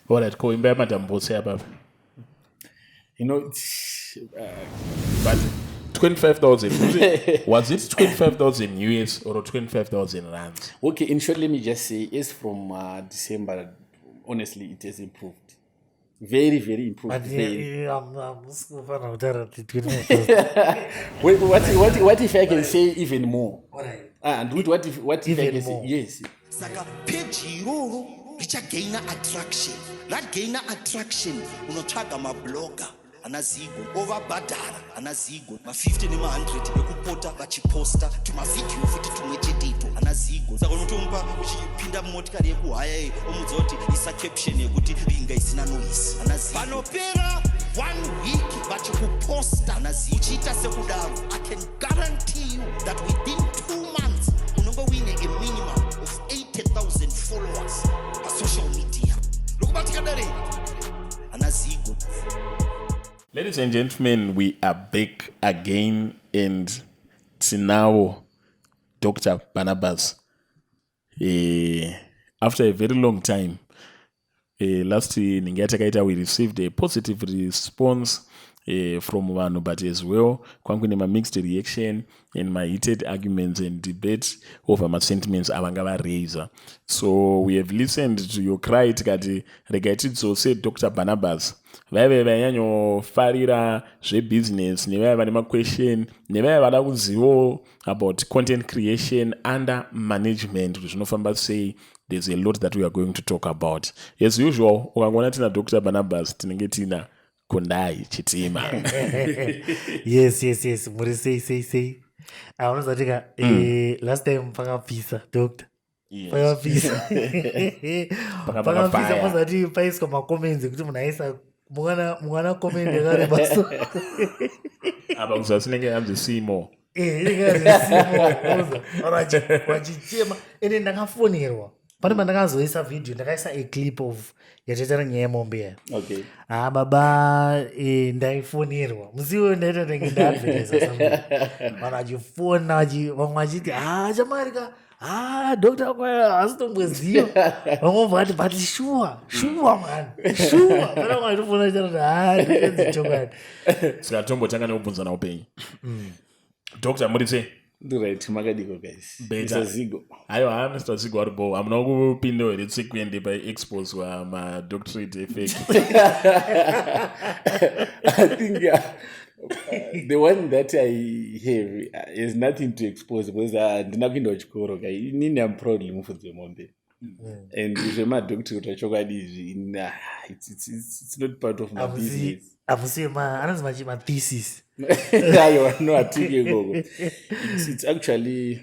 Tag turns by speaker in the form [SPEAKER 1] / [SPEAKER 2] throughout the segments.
[SPEAKER 1] All right, cool. Madam Bose, but 25,000. Was it 25,000 US or 25,000 rands?
[SPEAKER 2] Okay, in short, let me just say, is from December, honestly, it has improved. Very, very improved.
[SPEAKER 3] But I'm
[SPEAKER 2] Wait, what if I can say even more?
[SPEAKER 3] Alright.
[SPEAKER 2] And what if
[SPEAKER 3] Even
[SPEAKER 2] I can
[SPEAKER 3] more.
[SPEAKER 2] say yes?
[SPEAKER 4] Saka page iroro richagaina attraction. Ragaina attraction unotsvaga mablogger anazigo ovabhadhara anazigo ma50 nema100 ekupota vachiposta tumavidhiyo futi tumwe chetepo anazigo saka unotomupa uchipinda mumotikari yekuhaya omudza kuti isa caption yekuti binga isina noise anazigo panopera 1 week vachikuposta anazigo uchiita sekudaro I can guarantee you that within 2 months unongo wine a minimum of 80,000 followers on social media. Look about it, anazigo.
[SPEAKER 1] Ladies and gentlemen, we are back again, and now Dr. Banabasi. After a very long time, last year we received a positive response from Wano, but as well, my mixed reaction and my heated arguments and debates over my sentiments abangava razor. So we have listened to your cry regarded so said Dr. Banabasi. Vaive vanyanyofarira zvebusiness nevaive vane maquestion nevaive vada kuzivo about content creation under management kuti zvinofamba sei. There's a lot that we are going to talk about. As usual, ukangona tina Dr. Banabasi tinenge tina Kundai Chitima.
[SPEAKER 3] Yes. Muri say. I want to last time pakapisa doctor.
[SPEAKER 1] Yes.
[SPEAKER 3] Pakapisa pasati paiswa macomments kuti munhu aisa mungana comment yakare basa.
[SPEAKER 1] Aba kuzasinenge hanzi simo.
[SPEAKER 3] Wachichema ende ndakafonerwa pane pandakazoisa video ndakaisa a clip of yataitara nyaya yemombe.
[SPEAKER 2] Okay.
[SPEAKER 3] Baba ndaifonerwa musiwo ndaita ndenge ndaadvertisa something vanhu vachifona vamwe vachiti chamarika doctor kwaya hasitombweziva vamwe vati but sure man sure pana vamwe vaitofona chati ndikadzichokwadi
[SPEAKER 1] sikatombochanga nekubvunzana upenyu. Dr. Murise.
[SPEAKER 2] Right, makadiko guys.
[SPEAKER 1] Mr.
[SPEAKER 2] Zigo.
[SPEAKER 1] Aiwa, Mr. Zigo aripo. Hamuna kupinda here tsekwende paexpose madoctorate effect.
[SPEAKER 2] I think the one that I have is nothing to expose because ndina kuinda kuchikoro kai inini am proudly mufudzi wemombe. And zvema doctorate chokwadi izvi it's not part of my business.
[SPEAKER 3] Avusema anonzi ma thesis.
[SPEAKER 2] No, it's actually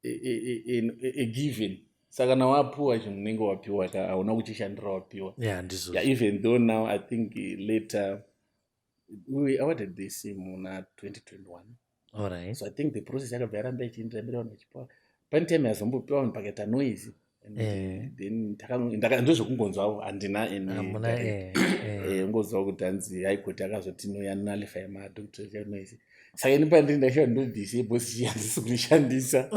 [SPEAKER 2] a given. Saka na wapiwa chinhu unenge wapiwa hauna kuchishandira wapiwa.
[SPEAKER 3] Yeah,
[SPEAKER 2] even though now I think later we awarded this muna 2021.
[SPEAKER 3] All right.
[SPEAKER 2] So I think the process yakabva yaramba ichienderera vanhu vachipiwa. Pane time yazombopiwa vanhu pakaita noise. Then ndozvokungonzwawo handina ngonzwa kuti hanzi haikoti akazoti noyanalify madoctorate noise. Saka ini pandiri ndashiva ndobvisei handisi kurishandisa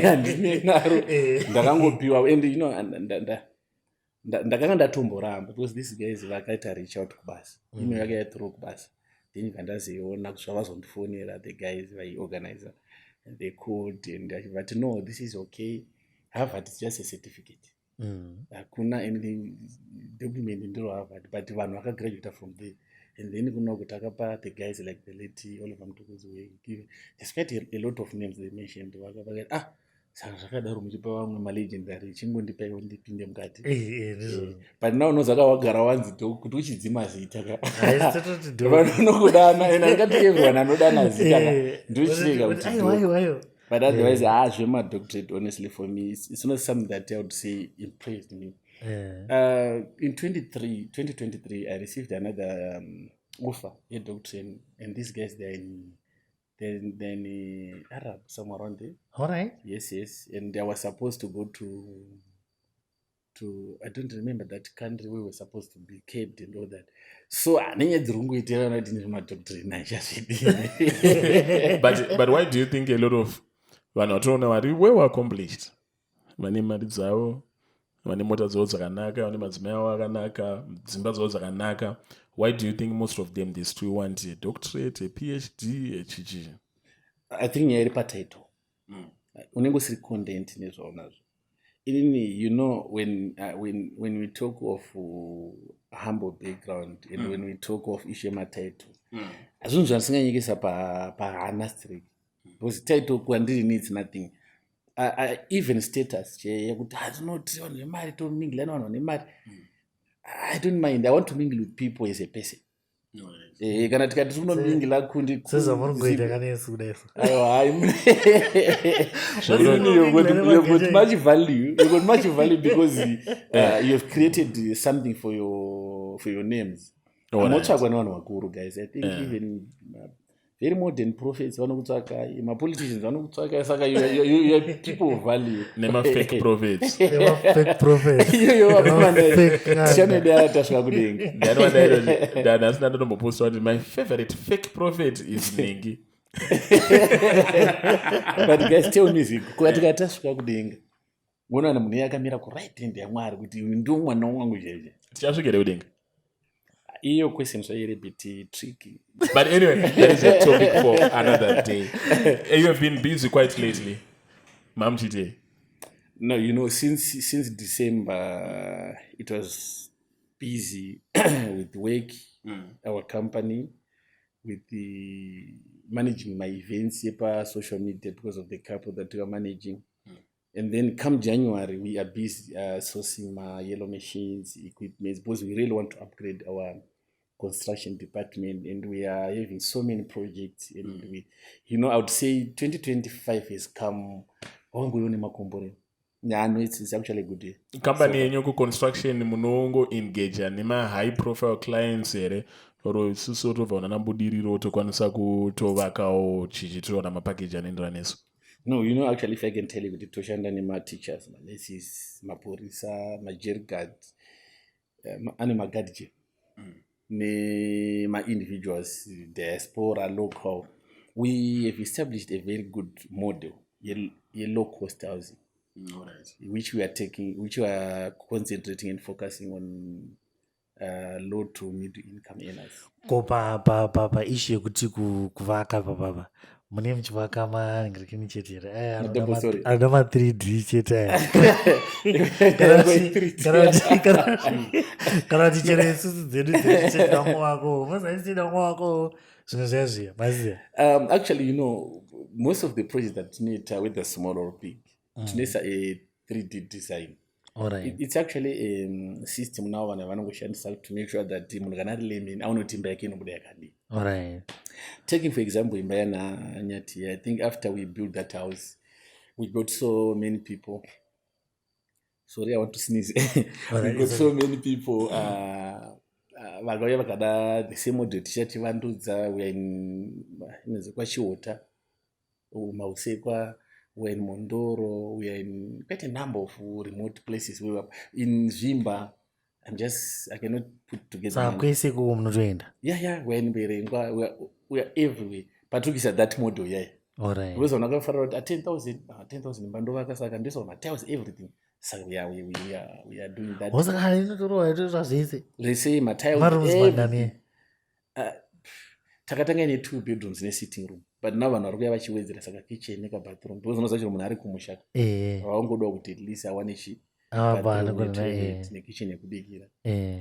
[SPEAKER 2] handine naro ndakangopiwa and you know ndakanga ndatomboramba because these guys vakaita reach out kubasa email yakayathrough kubasa then kandaziona kuti zvavazondifonera the guys vaiorganizer and they called and but no, this is okay. Harvard is just a certificate. Hakuna anything document ndiro Harvard, but vanhu vakagraduate from there. And then kuna kutakapa the guys like the lady Oliver Mtukuzi were given. Despite a lot of names they mentioned, wakabagati saka zvakadaro muchipa vamwe malegendary chingondipa iwo ndipinde mukati. But now unozaka wagara wanzi kuti uchidzima zita ka. Vanokudana and angati everyone anodana zita ndochirega kuti
[SPEAKER 3] aiwa.
[SPEAKER 2] But otherwise, my doctorate, honestly, for me, it's not something that I would say impressed me. In 2023, I received another offer, a doctorate, and these guys, they're in Arab, somewhere around there.
[SPEAKER 3] All right.
[SPEAKER 2] Yes. And I was supposed to go to I don't remember that country where we were supposed to be kept and all that. So
[SPEAKER 1] but why do you think a lot of vanhu vatinoona vari well accomplished vane mari dzavo vane mota dzavo dzakanaka, vane madzimai avo akanaka, dzimba dzavo dzakanaka. Why do you think most of them they still want a doctorate, a PhD, a chichi?
[SPEAKER 2] I think nyaya iri patitle unenge usiri content nezvaunazvo. Inini, you know, when we talk of humble background and when we talk of issue yematitle, hazvinhu zvandisinganyekesa pahana straight, because title kwandiri needs nothing. Even status yekuti hatinoti vanhu vemari tomingila nevanhu vane mari, I don't mind. I want to mingle with people as a person. Kana tikati tinomingira kundi
[SPEAKER 3] sezvamuringoita kanesu kudai
[SPEAKER 2] you've got much value because you have created something for your names. Amotsvakwa nevanhu vakuru, guys. I think even very modern prophets vanokutsvaka, politicians vanokutsvaka, saka you have people of value.
[SPEAKER 1] Nema fake prophets.
[SPEAKER 3] fake prophet
[SPEAKER 2] Tichanoda tasvika kudenga.
[SPEAKER 1] Danasina ndotomboposta kuti my favorite fake prophet is Nengi.
[SPEAKER 2] But guys, tell me, kwatika tasvika kudenga, unoona munhu iye akamira kuright hand yaMwari kuti ndo mwana wangu jeje.
[SPEAKER 1] Tichasvikire kudenga.
[SPEAKER 2] Iyo question so a bit tricky.
[SPEAKER 1] But anyway, that is a topic for another day. You have been busy quite lately, Mam Chite.
[SPEAKER 2] No, you know, since December, it was busy with work, our company, with the managing my events, social media, because of the couple that we are managing. And then come January, we are busy sourcing my yellow machines, equipment, because we really want to upgrade our construction department, and we are having so many projects. And we, you know, I would say 2025 has come. Yeah, I know it's actually a good year.
[SPEAKER 1] Company yenyu construction munongo engage nema high profile clients here, or isusu tobva nabudiriro tokwanisa kutovakawo chichitiro namapackage anoenderana nesu.
[SPEAKER 2] No, you know, actually, if I can tell you, the toshanda nema teachers, nurses, maporisa, jail guards, animal guardian, my individuals, diaspora, local, we have established a very good model, a low cost housing, which we are concentrating and focusing on low to middle income earners.
[SPEAKER 3] ko pa issue yekuti kuvaka papapa mune muchivaka manhingirikini chete here anoda ma3D chete kana kuti chero isusu dzedu dzechichedamo wako mazaisitedamo wako zvinhu zviya maziya.
[SPEAKER 2] Actually, you know, most of the projects that need whether small or big, tunesa a 3D design.
[SPEAKER 3] Alright.
[SPEAKER 2] It's actually a system now to make sure that munhu kana ari lemon aunoti imba yake inobuda yakadi.
[SPEAKER 3] Alright.
[SPEAKER 2] Taking for example imba yana Nyathi, I think after we built that house, we got so many people. Sorry, I want to sneeze. We got so many people. Vakauya vakada the same model tichati vandudza, we are in kwachiota, Mausekwa, we are in Mondoro, we are in quite a number of remote places. We were in Zimba. I cannot put together.
[SPEAKER 3] Kwese kuko munotoenda.
[SPEAKER 2] Yeah, we are in Berengwa, we are everywhere. But look at that model, yeah.
[SPEAKER 3] Alright.
[SPEAKER 2] Because when I got at 10,000 Bandova Saka, and this one tells everything. So we are doing that.
[SPEAKER 3] What's that?
[SPEAKER 2] Let's say my tiles. Takatanga ni 2 bedrooms in a sitting room. But now when I go to the kitchen, a bathroom, because no such a monarch kumusha. I won't go to at least I want to see. The kitchen could be here.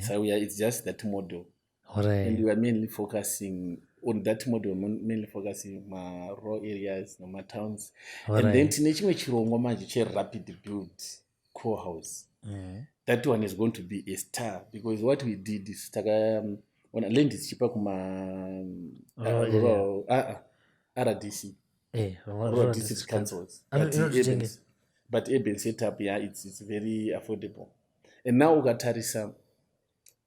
[SPEAKER 2] So it's just that model. And we are mainly focusing on that model, mainly focusing on raw areas, my towns. And then to rapid build core house. That one is going to be a star, because what we did is when land is cheaper RDC, rural district councils, but urban setup, yeah, it's very affordable. And now Ugatarisa,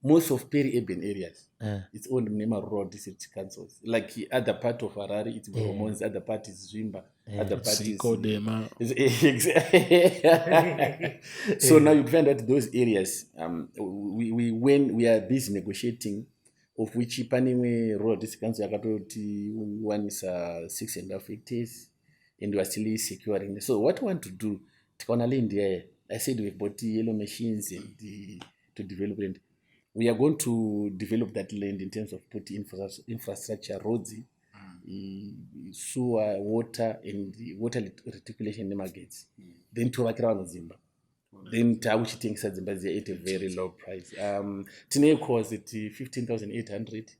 [SPEAKER 2] most of peri-urban areas, it's owned by rural district councils. Like other part of Harare, it's Boromons, other part is Zwimba, other part is So now you find that those areas, when we are busy negotiating, of which Paniwe rural district council one is 6.5 hectares, and we are still securing. So what we want to do, India, I said we've bought yellow machines and to develop land. We are going to develop that land in terms of putting infrastructure, roads, sewer, water, and water reticulation markets. Then to Vakira Zimba. Then takuchitengesa dzimba dziya at a very low price. Tine course at 15,800,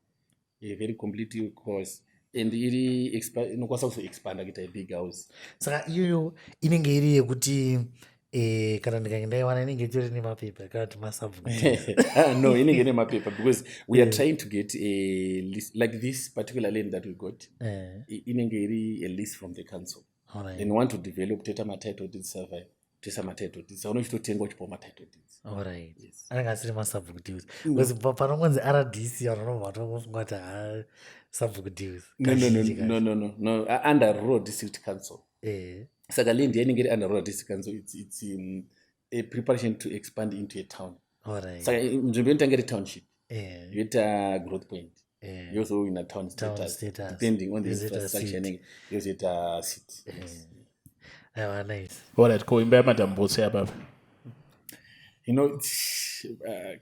[SPEAKER 2] a very complete course. And inokwanisa kuzoexpanda kuita a big house.
[SPEAKER 3] Saka iyoyo inenge iri yekuti kana ndikange ndaiwana inenge itori nemapepa kana kuti masubject.
[SPEAKER 2] No, inenge ine mapepa because we are trying to get a list like this particular land that we got. Inenge iri a list from the council.
[SPEAKER 3] Alright.
[SPEAKER 2] And we want to develop teta title deed survey. Tesa title deeds. Unochitotenga uchipa title deeds.
[SPEAKER 3] Alright. Anenge asiri masubjectives. Because panongonzi RDC vanobva vatongofunga kuti subjectives.
[SPEAKER 2] No. Under rural district council. Saka land inenge iri under rural district council. It's a preparation to expand into a town.
[SPEAKER 3] Alright.
[SPEAKER 2] Saka nzvimbo inotanga iri township. Yoita growth point. You also in a town status depending on the infrastructure inenge yozoita city.
[SPEAKER 3] Nice.
[SPEAKER 1] Alright, ko imba yamadam Bose apa.
[SPEAKER 2] You know,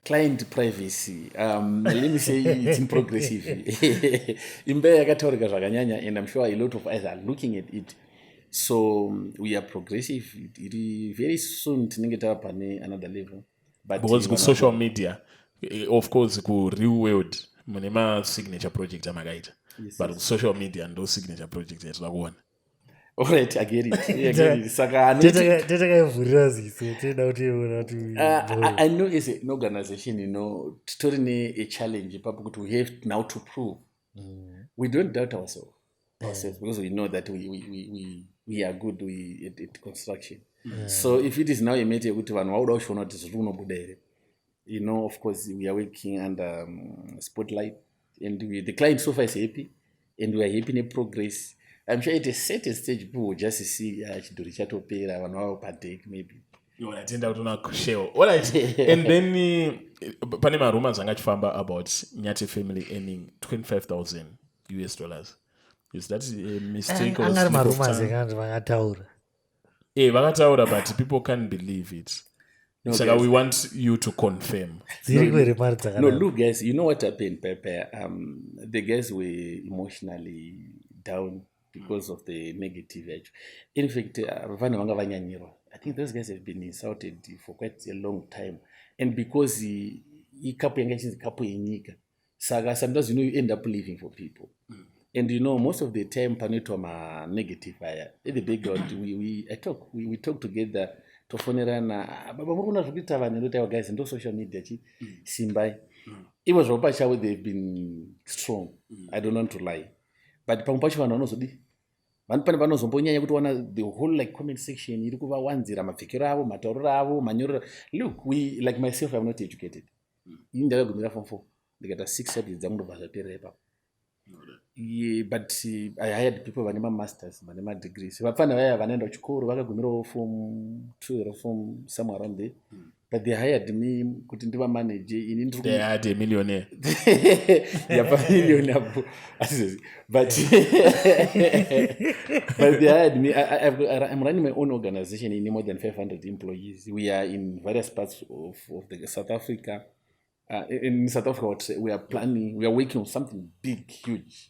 [SPEAKER 2] client privacy. Let me say it's in progressive. Imba yakataurika zvakanyanya, and I'm sure a lot of us are looking at it. So we are progressive. Very soon tinenge tava pane another level. But
[SPEAKER 1] because ku social media, of course, ku real world, munema signature project amakaita. But ku social media ndo signature project yatinakuona.
[SPEAKER 2] Alright, I get it. Saka I know as an organization, you know, totally a challenge. We have now to prove. We don't doubt ourselves because we know that we are good at construction. So if it is now a matter of you know, of course, we are working under spotlight, and the client so far is happy, and we are happy in progress. I'm sure at a certain stage people will just see chidori chatopera vanhu vavo padek maybe.
[SPEAKER 1] Atenda kutona kusheo. Alright. And then pane marumors anga chifamba about Nyathi family earning $25,000 US. Is that a mistake or
[SPEAKER 3] angari marumors ekandi vakataura.
[SPEAKER 1] Vakataura, but people can't believe it. No, so we want you to confirm.
[SPEAKER 2] No, look guys, you know what happened, Pepe? The guys were emotionally down because of the negative edge. In fact, I think those guys have been insulted for quite a long time. And because he sometimes, you know, you end up living for people. And you know, most of the time, panetoma negative. At the background, we talk together. Guys and social media. Simbai. It was Ropa they've been strong. I don't want to lie. But the whole like comment section, look, we like myself, I'm not educated. They get a 6 subjects. Yeah, but I hired people with masters, with degrees. I found from 2 or from somewhere around there. But they hired me, couldn't manage in
[SPEAKER 1] they had a millionaire.
[SPEAKER 2] Yeah, millionaire. But they hired me. I'm running my own organization in more than 500 employees. We are in various parts of the South Africa. In South Africa, we are working on something big, huge.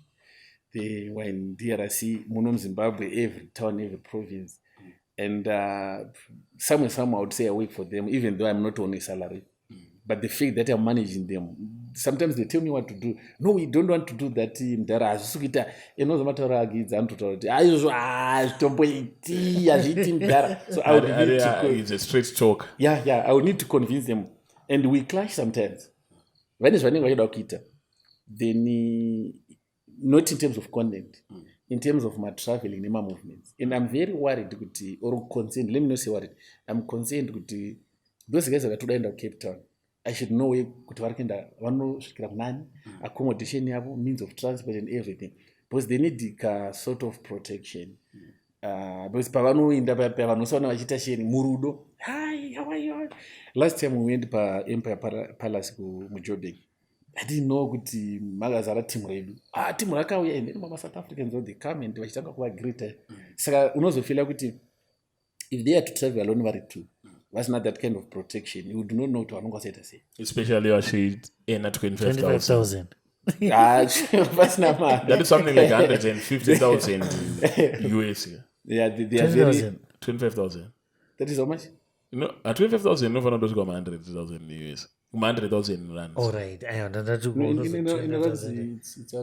[SPEAKER 2] They were in DRC, Munom, Zimbabwe, every town, every province. And somehow I would say I work for them, even though I'm not on a salary. But the fact that I'm managing them, sometimes they tell me what to do. No, we don't want to do that. So I would need to
[SPEAKER 1] it's a straight talk.
[SPEAKER 2] Yeah, I would need to convince them. And we clash sometimes. When it's running then not in terms of content, in terms of my traveling, my movements. And I'm very worried, or concerned, let me not say worried, I'm concerned with those guys that are to end up Cape Town. I should know where accommodation, means of transport and everything. Because they need the sort of protection. Because Murudo, hi, how are you? Last time we went to Empire Palace to Mujobek. I didn't know kuti magazara team redu. Team rakauya and then South Africans they come and vachitanga kuva greater. Saka unozofila kuti if they are to travel alone vari two, vasina that kind of protection, you would not know kuti vanonga vasaita sei.
[SPEAKER 1] Especially vachiearna 25,000.
[SPEAKER 3] 25,000.
[SPEAKER 2] Vasina mari.
[SPEAKER 1] That is something like 150,000 US.
[SPEAKER 2] Yeah, they are very...
[SPEAKER 3] 20,000.
[SPEAKER 1] 25,000.
[SPEAKER 2] That is how much?
[SPEAKER 1] No, 25,000 unofana kutosvika 100,000 US. 100,000 rands.
[SPEAKER 3] All right. I understand.
[SPEAKER 2] No,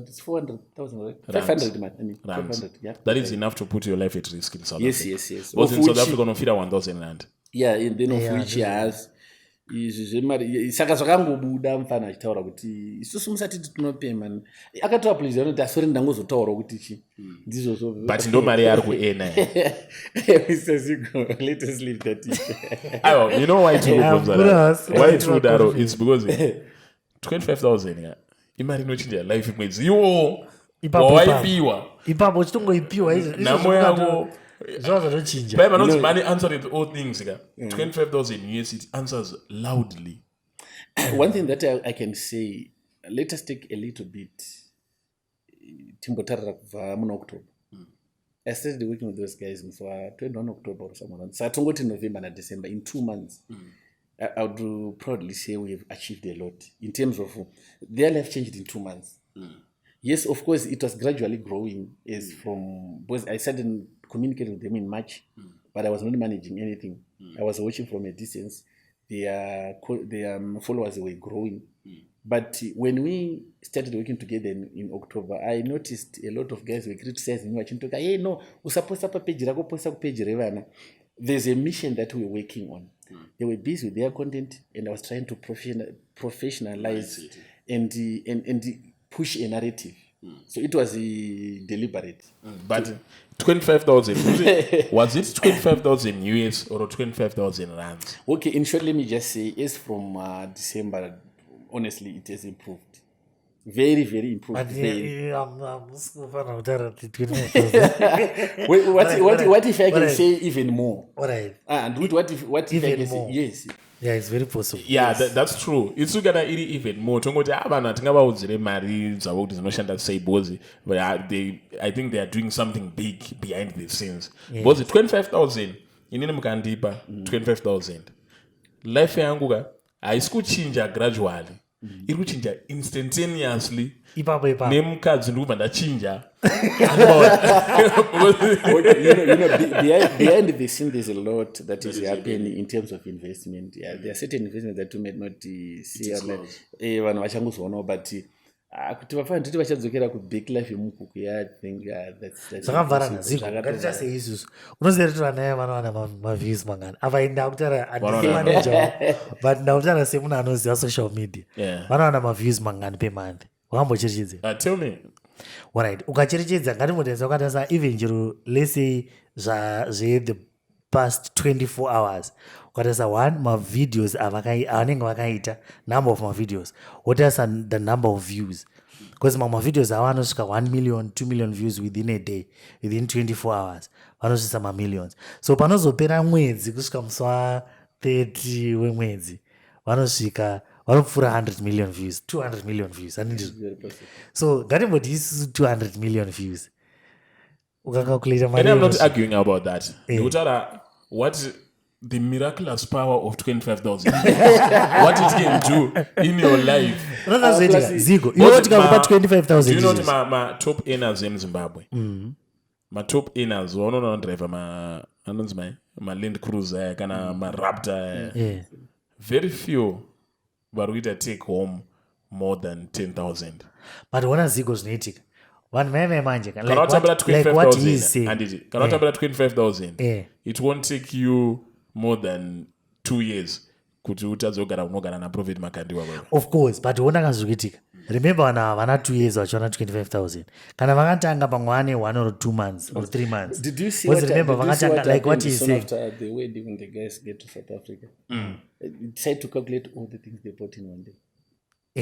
[SPEAKER 2] it's 400,000, right? 500, man. I mean, 500, yeah.
[SPEAKER 1] That is enough to put your life at risk in South Africa.
[SPEAKER 2] Yes.
[SPEAKER 1] Because in South Africa, unofira 1,000 rand.
[SPEAKER 2] Yeah, and then of which he has izvi zvemari saka zvakangobuda mufana achitaura kuti isusu musatiti tinopema akatoapulizira kuti asori ndangozotaurawo kuti chi ndizvo
[SPEAKER 1] but ndo mari yari kuena
[SPEAKER 2] Mr. Zigo, let us leave that
[SPEAKER 1] aiwa you know why why tiudaro is because 25,000 imari inochinja life mwedzi iwo wawaipiwa
[SPEAKER 3] ipapo chitongoipiwa
[SPEAKER 1] namo yako
[SPEAKER 3] zvazvatochinja
[SPEAKER 1] but manonzi money answering all things 25,000 US it answers loudly.
[SPEAKER 2] One thing that I can say, let us take a little bit timbotarira kubva muna October. I started working with those guys for 21 October or someone. So I tongoti November and December in 2 months. I would proudly say we have achieved a lot in terms of their life changed in 2 months. Yes, of course, it was gradually growing as from because I started communicating with them in March, but I was not managing anything. I was watching from a distance. Their followers were growing. But when we started working together in October, I noticed a lot of guys were criticizing me. Hey, no, usaposta pa page rako, posta page revana. There's a mission that we're working on. They were busy with their content, and I was trying to professionalize and push a narrative. So it was deliberate.
[SPEAKER 1] But 25,000, was it 25,000 US or 25,000 rands?
[SPEAKER 2] Okay, in short, let me just say, as from December, honestly, it has improved. Very, very improved.
[SPEAKER 3] But
[SPEAKER 2] what if I can say even more?
[SPEAKER 3] All right.
[SPEAKER 2] And what if I can say yes?
[SPEAKER 3] Yeah, it's very possible.
[SPEAKER 1] Yeah, that's true. It's gonna even more. Tongoti abana tingavaudzire mari dzavo kuti dzinoshanda sei because but I think they are doing something big behind the scenes. Because 25,000 inini mukandipa 25,000 life yangu ka haisi kuchinja gradually iri kuchinja instantaneously
[SPEAKER 3] Ipapo.
[SPEAKER 1] nemukadzi ndikubva ndachinja.
[SPEAKER 2] Behind the scene, there's a lot that is happening in terms of investment. Yeah, there are certain investments that you may not see. Vanhu vachangozoona, but kuti vafana nditi vachadzokera kubig life yemukuku. Yeah, I think that's
[SPEAKER 3] zvakabvarana ziko ngatita seisusu unoziva kuti vana aya vanowana maviews mangani apa ndakutaura handimanager but ndakutaura semunhu anoziva social media vanowana maviews mangani pemonth wakambocherechedza
[SPEAKER 1] Tell me.
[SPEAKER 3] Alright, ukacherechedza ngatimbotenza ukatarisa even chero let's say the past 24 hours ukatarisa one mavideos avanenge vakaita number of mavideos wotarisa the number of views because mavideos ava anosvika 1 million 2 million views within a day within 24 hours vanosvisa mamillions. So panozopera mwedzi kusvika musi wa30 wemwedzi vanosvika vanopfuura 100 million views 200 million views so ngatimboti isusu 200 million views ukakalculate
[SPEAKER 1] and I'm not arguing about that. What the miraculous power of 25,000 what it can do in your life.
[SPEAKER 3] Zigo, you know what about 25,000?
[SPEAKER 1] Do you know my top earners in Zimbabwe? My top earners, one on driver, my Land Cruiser, kana my Raptor. Very few, but we take home more than 10,000.
[SPEAKER 3] But one of Zigo's native. One man manje
[SPEAKER 1] like what he is saying. Cannot about 25,000. It won't take you more than 2 years. Kuti utadzogara unogara na profit makandiwa baba.
[SPEAKER 3] Of course, but wona kazokuitika. Remember vana 2 years vachiona 25,000. Kana vakatanga pamwe 1 or 2 months or 3 months.
[SPEAKER 2] Did you see
[SPEAKER 3] vakatanga like what he said
[SPEAKER 2] after the wedding when the guys get to South Africa? Decide to calculate all the things they bought in one day.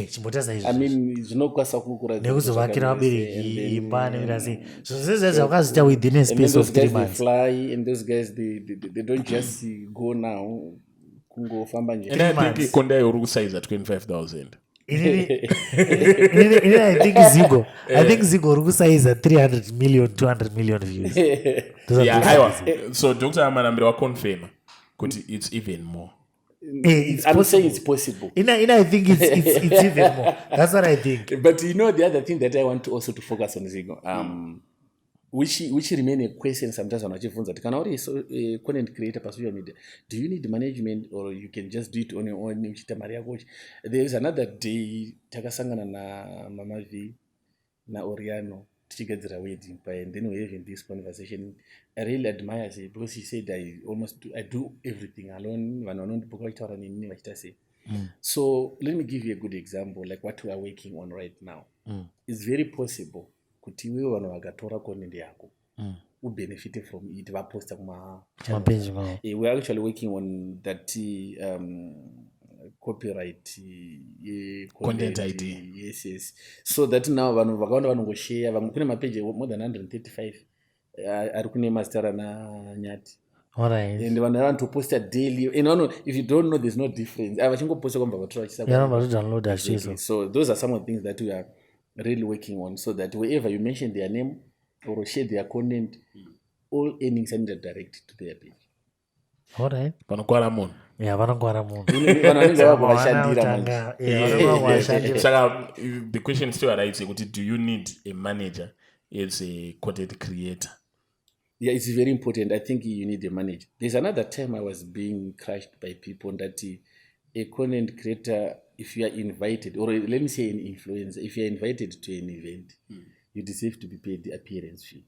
[SPEAKER 3] chimbotasa
[SPEAKER 2] I mean, zvinokwanisa kukura
[SPEAKER 3] nekuzovakira vabereki imba nevirasi zvose zvakazoita within a space of 3 months.
[SPEAKER 2] Fly and those guys they don't just go now kungofamba nje.
[SPEAKER 1] And I think Konda uri kusaiza 25,000.
[SPEAKER 3] I think Zigo uri kusaiza 300 million 200 million views.
[SPEAKER 1] Yeah, so Dr. Marambire wa confirm it's even more.
[SPEAKER 3] It's
[SPEAKER 2] I'm
[SPEAKER 3] possible.
[SPEAKER 2] saying it's possible.
[SPEAKER 3] I think it's even more. That's what I think.
[SPEAKER 2] But the other thing that I want to also to focus on is which remain a question sometimes on achivunza kuti kana uri content creator pa social media, do you need management or you can just do it on your own uchiita mari yako? There is another day takasangana na Mama V na Oriano tichigadzira wedding and then we're having this conversation. I really admire her because she said I do everything alone. So let me give you a good example, like what we are working on right now. It's very possible kuti wewe vanhu vakatora content yako benefit from it vaposta
[SPEAKER 3] Page.
[SPEAKER 2] we are actually working on that copyright
[SPEAKER 1] Content ID.
[SPEAKER 2] yes, so that now vanhu vakawanda vanongoshare vamwe kune mapage more than 135 ari kune mastara na Nyathi.
[SPEAKER 3] Alright.
[SPEAKER 2] And vanhu vantoposta daily and if you don't know there's no difference vachingoposta kwamba vatora
[SPEAKER 3] Download
[SPEAKER 2] so those are some of the things that we are really working on, so that wherever you mention their name or share their content, all earnings are directed to their page.
[SPEAKER 3] Alright.
[SPEAKER 1] Panokwara munhu.
[SPEAKER 3] Yeah, vanongwara munhu.
[SPEAKER 1] Saka the question still arises kuti do you need a manager as a content creator?
[SPEAKER 2] Yeah, it's very important. I think you need a manager. There's another time I was being crushed by people that a content creator, if you are invited, or let me say an influencer, if you are invited to an event, you deserve to be paid the appearance fee.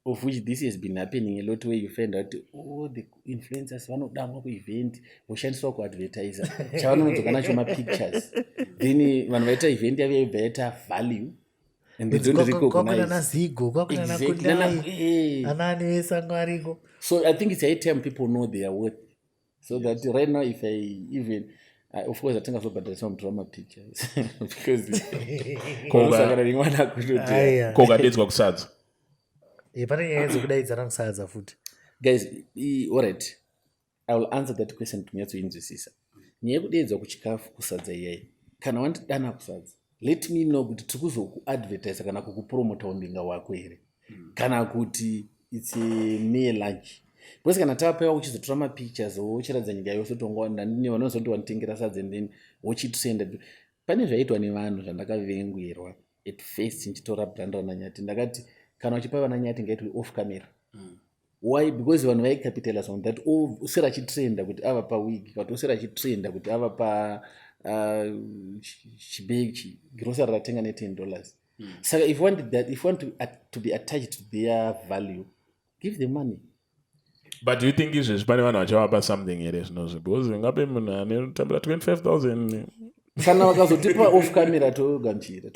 [SPEAKER 2] Of which this has been happening a lot, where you find out, the influencers vanodamwa kuevent voshandiswa kuadvertiser chavanonodzoka nacho mapictures, then vanhu vaita event yavo yaibva yaita value and they don't recognize. So I think it's a time people know their worth. So that right now, if I even, of course, I think I've got some drama pictures because guys, all right, I will answer that question to me to inzwisisa. Nyekudedzwa kuchikafu kusadza iyai. Kana wandidana kusadza, let me know kuti tikuzokuadvertise kana kukupromota umbinga wako here. Kana kuti it's a mere lunch. Because kana tapewa uchizotora mapictures uchiradza nyika yose tongwanda ndine vanozoti wanitengera sadza and then uchitusenda. Pane zvaitwa nevanhu zvandakavengerwa at first nchitora brand na Nyathi ndakati kana uchipa vana Nyathi ngaitwe off camera. Why? Because vanhu vaicapitalize on that. Usira chitrenda kuti ava pa wig, but usira chitrenda kuti ava pa chibegi grocery ratenga $10. So if you want to be attached to their value, give them money.
[SPEAKER 1] But do you think izvezvi pane vanhu vachavapa something here zvinozvo? Because ngabe munhu anotambira 25,000
[SPEAKER 2] kana vakazotipa off camera togamuchira.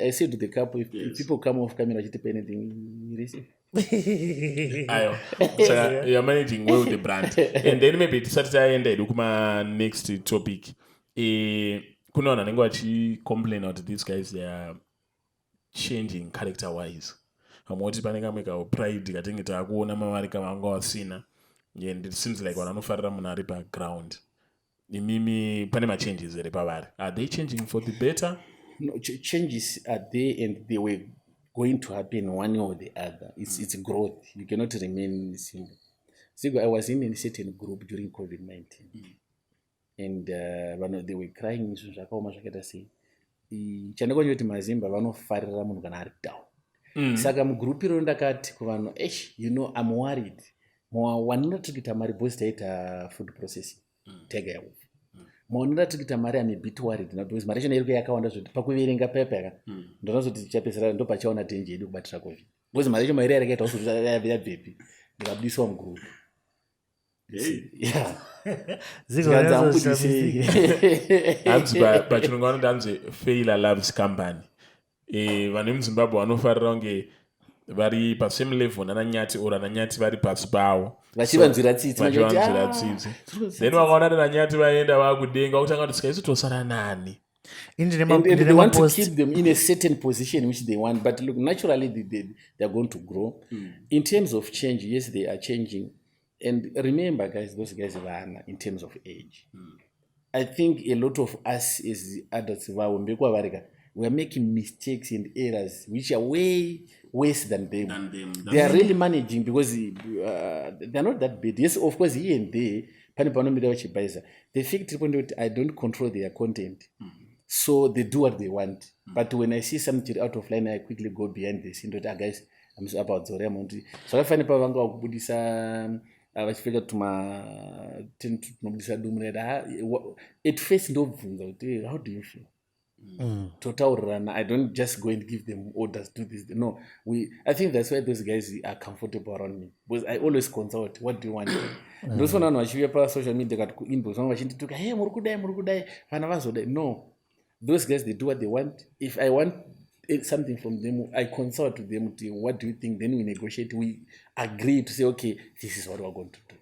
[SPEAKER 2] I said to the couple, if people come off camera vachitipa anything, you receive.
[SPEAKER 1] Ayo. So you're managing well the brand. And then maybe tisati taenda edu kuma next topic. Kuna vanhu vanenge vachicomplain that these guys, they are changing character wise. Vamoti pane kamwe ka pride katenge takuona mavari kavanga vasina. And it seems like vanhu vanofarira munhu ari background. Imimi pane machanges here pavari. Are they changing for the better?
[SPEAKER 2] No, changes are there and they were going to happen one or the other. It's growth. You cannot remain single. So I was in a certain group during COVID-19. And they were crying isvo zvakaoma zvakaita sei. Chandakonyoti mazimba vanofarira munhu kana ari down. Saka mugroup iro ndakati kuvanhu, I'm worried. Wanona tikita mari boss taita food processing. Tega yawo. Maonera tikita mari I'm a bit worried because mari chino iri yakawanda zvoti pakuverenga pepa yaka. Ndonazoti tichapesera ndo pachaona tenje yedu kubatira COVID. Because mari chino iri yakaita usoti ya baby. Ndikabudiswa mugroup. Yeah.
[SPEAKER 1] Pachirungu vanoti failure loves company. Vanhu vemuzimbabwe vanofarira kunge vari pasame level nana Nyathi or ana Nyathi vari pasi pavo
[SPEAKER 2] vachivanzwira tsitsi
[SPEAKER 1] then vakaona nana Nyathi vaenda vakudenga vakutanga kuti sikaisi tosara nani.
[SPEAKER 2] And they want to keep them in a certain position which they want, but look, naturally they are going to grow. In terms of change, yes, they are changing. And remember, guys, those guys are in terms of age. I think a lot of us as adults, we are making mistakes and errors which are way worse than them. They are really managing because they are not that bad. Yes, of course, here and there, pane panomira vachibhaisa. The fact is I don't control their content, so they do what they want. But when I see something out of line, I quickly go behind the scene. Guys, I'm so about Zoria Monty. So I find a pavanga of Buddhisa. I was figured to my it faced no. How do you feel? Total run. I don't just go and give them orders, do this. No, I think that's why those guys are comfortable around me, because I always consult. What do you want? Those one on social media got inbox. Hey, murukudai. No, those guys, they do what they want. If I want something from them, I consult with them. What do you think? Then we negotiate. We agree to say, okay, this is what we're going to do.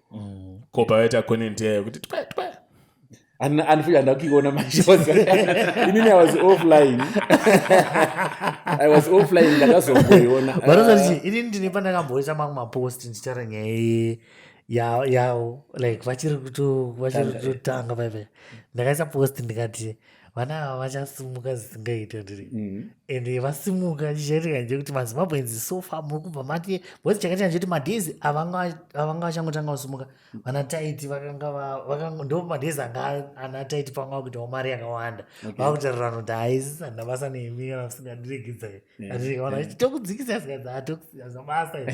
[SPEAKER 2] And I was offline. I was offline.
[SPEAKER 3] Like vachiri kutotanga paipai ndakaisa post ndikati vana vachasimuka zvisingaita ndiri ende vasimuka chichaitika ndechekuti mazimbabwenzi sofa muri kubva mati bcause chakaita ndechekuti madhezi avanga vachangotanga kusimuka vana taiti ndo madhezi anga ana taiti panga kuitawo mari yakawanda vakutarira kuti haisi handina basa nemi kana kusingandiregidzai atirikaona tokudzikisa sikadzatokusiyaza basa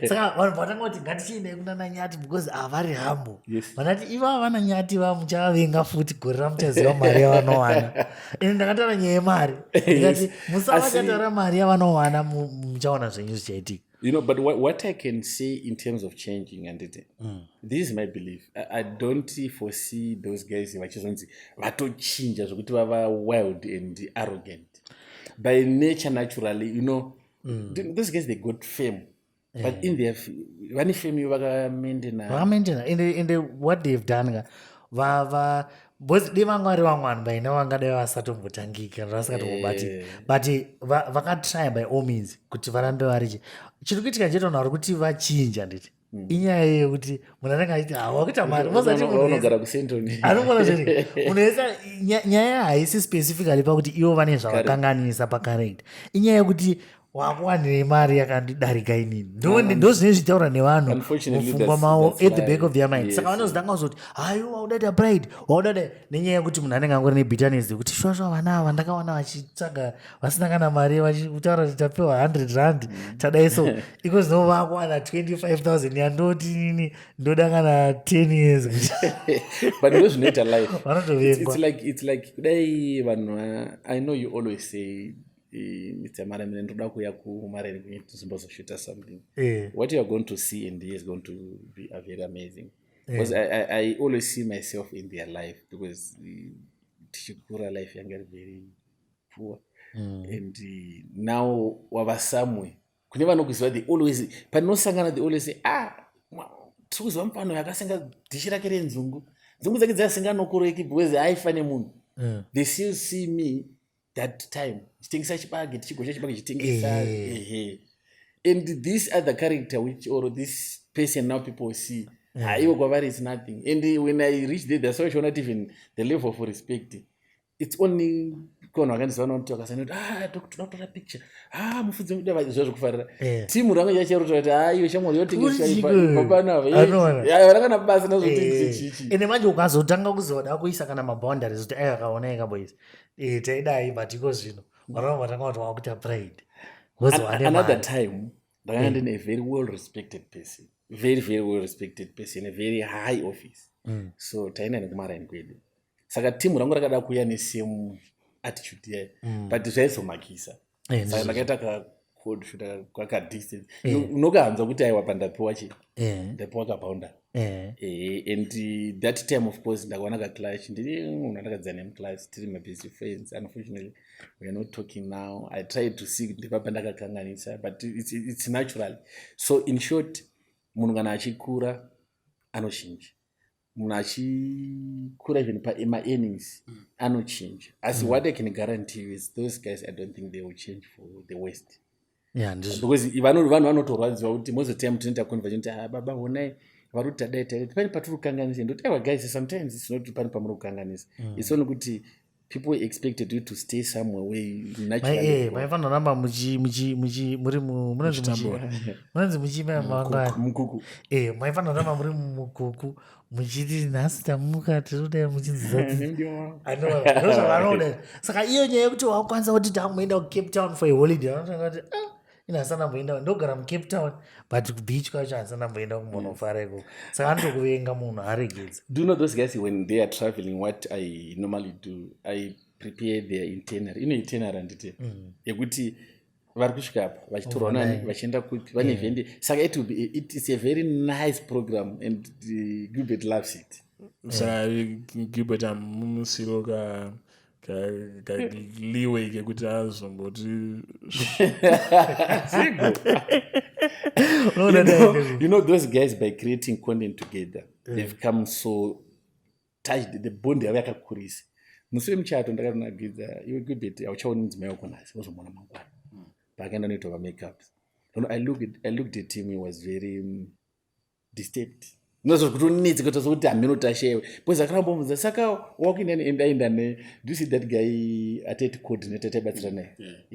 [SPEAKER 3] saka vanhu vatanga kuti ngatichiendai kuna Nanyati because havari hambo vanati iva vana Nyati vamuchavavenga futi gore ramuchaziva mari yavanowana ende ndakataura nyaya yemari ndikati musavachataura mari yavanowana muchaona zvenyu zvichaitika.
[SPEAKER 2] But what I can say in terms of changing, and this is my belief. I don't foresee those guys vachizonzi zvokuti vava wild and arrogant. By nature, naturally, those guys, they got fame. But in their vane fame
[SPEAKER 3] vakamaintaina ende what they've done devanga vari vamwani vaina vangadai vasatombotangika vasingatombobati but vakatry by all means kuti varambe varichi chiri kuitika njetona vari kuti vachinja nditi inyaya yekuti munhu anenge achiti wakuita mari
[SPEAKER 2] unogara kusentoni
[SPEAKER 3] anogona zviri munhu wese nyaya haisi specifically pakuti ivo vane zvavakanganisa pacharacter inyaya yekuti wakuwanire mari yakandidarika inini ndo zvine zvitaura nevanhu mupfungwa mavo at the back of their mind saka vanozotanga kuzoti hayo waudada pride waudada nenyaya yekuti munhu anenge angori nebitterness yekuti shwashwa vana ava ndakaona vachitsvaga vasina kana mari vachitaura kuti tapiwa 100 rand tadai so iko zvino vakuwana 25,000 yandoti nini ndoda kana 10 years
[SPEAKER 2] but ndo zvinoita life
[SPEAKER 3] vanotovengwa
[SPEAKER 2] it's like kudai vanhu I know you always say Mr. Marambire ndoda kuya kumareni kwenye tusimbozoshuta something. What you are going to see in the is going to be very amazing. Because I always see myself in their life because tichikura life yanga very poor. And now wava somewhere. Kune vanokuziva they always panosangana they always say tikuziva mupano yakasenga dhishi rake renzungu. Nzungu dzake dzasinganokoreki because haifane munhu. They still see me that time chitengesa chibage tichigosha chibage chitengesa and this other character which or this person now people see iwo kwavari is nothing and when I reach there that's why I not even the level of respect. It's only kono akandisa vanoti akasanoti totora picture mufudzi muda zvazvokufarira timu ranga yacharuta kuti iyo shamwari yotengesa papana vakana basa nazotichichi
[SPEAKER 3] ende manje ukazotanga kuzoda kuisa kana maboundaries kuti akaoneka boys taidai but iko zvino varamba vatanga kuti wakuita pride
[SPEAKER 2] another time ndakanga ndine a very well respected person very well respected person a very high office so taina nekumaraini kwedu saka timu rangu rakada kuya nesame attitude yayo but zvaizomakisa saka ndakaita kacode shuta kwakadistance unokahanzwa kuti aiwa pandapiwa chi ndapiwa kabounda and that time of course ndakaona kaclash ndiri munhu andakadzana nemclass tiri mabest friends. Unfortunately we are not talking now. I tried to see ndipapa ndakakanganisa but it's natural. So in short munhu kana achikura anochinja munhu achikura even paearnings anochinja asi what I can guarantee you is those guys I don't think they will change for the West. Because vanhu vanotorwadziwa kuti most of the time tinoita conversation kuti baba honai vari kuti tadai pane patiri kukanganisa ndoti guys sometimes it's not pani pamuri kukanganisa it's only kuti people expected you to stay somewhere where you naturally
[SPEAKER 3] maifanira ramba munonzi muchima mangwana
[SPEAKER 2] mukuku.
[SPEAKER 3] maifanira ramba muri mumukuku muchiti nhasi tamuka tirodai muchinzizazvavanoda saka iyo nyaya yekuti wakwanisa kuti tamuenda kucape town for a holiday vanotanga kuti ina hasana mboenda ndogara mucape town but kubeach kwacho hasana mboenda kumonofara ikoko saka anotokuvenga munhu aregedza.
[SPEAKER 2] Do you know those guys when they are traveling, what I normally do, I prepare their itinerary. Itinerary handite yekuti vari kusvika apa vachitorwa nani vachienda kupi vane vhende saka it is a very nice program and Gilbert loves it.
[SPEAKER 1] Saka Gilbert amumusiro leeway kekuti azomboti
[SPEAKER 2] you know those guys by creating content together they've come so touched, the bond yavo yakakurisa. Mushure muchato ndakanagidza iwe Gilbert auchaoni mudzimai wako nhasi wozomona mangwana paakaenda noitova makeups. I looked at him, he was very disturbed. Nozvokutonetsi kuita sokuti haminotashewe because akarambomudza saka wakuenda neenda ne. Do you see that guy atete coordinator taibatsira naye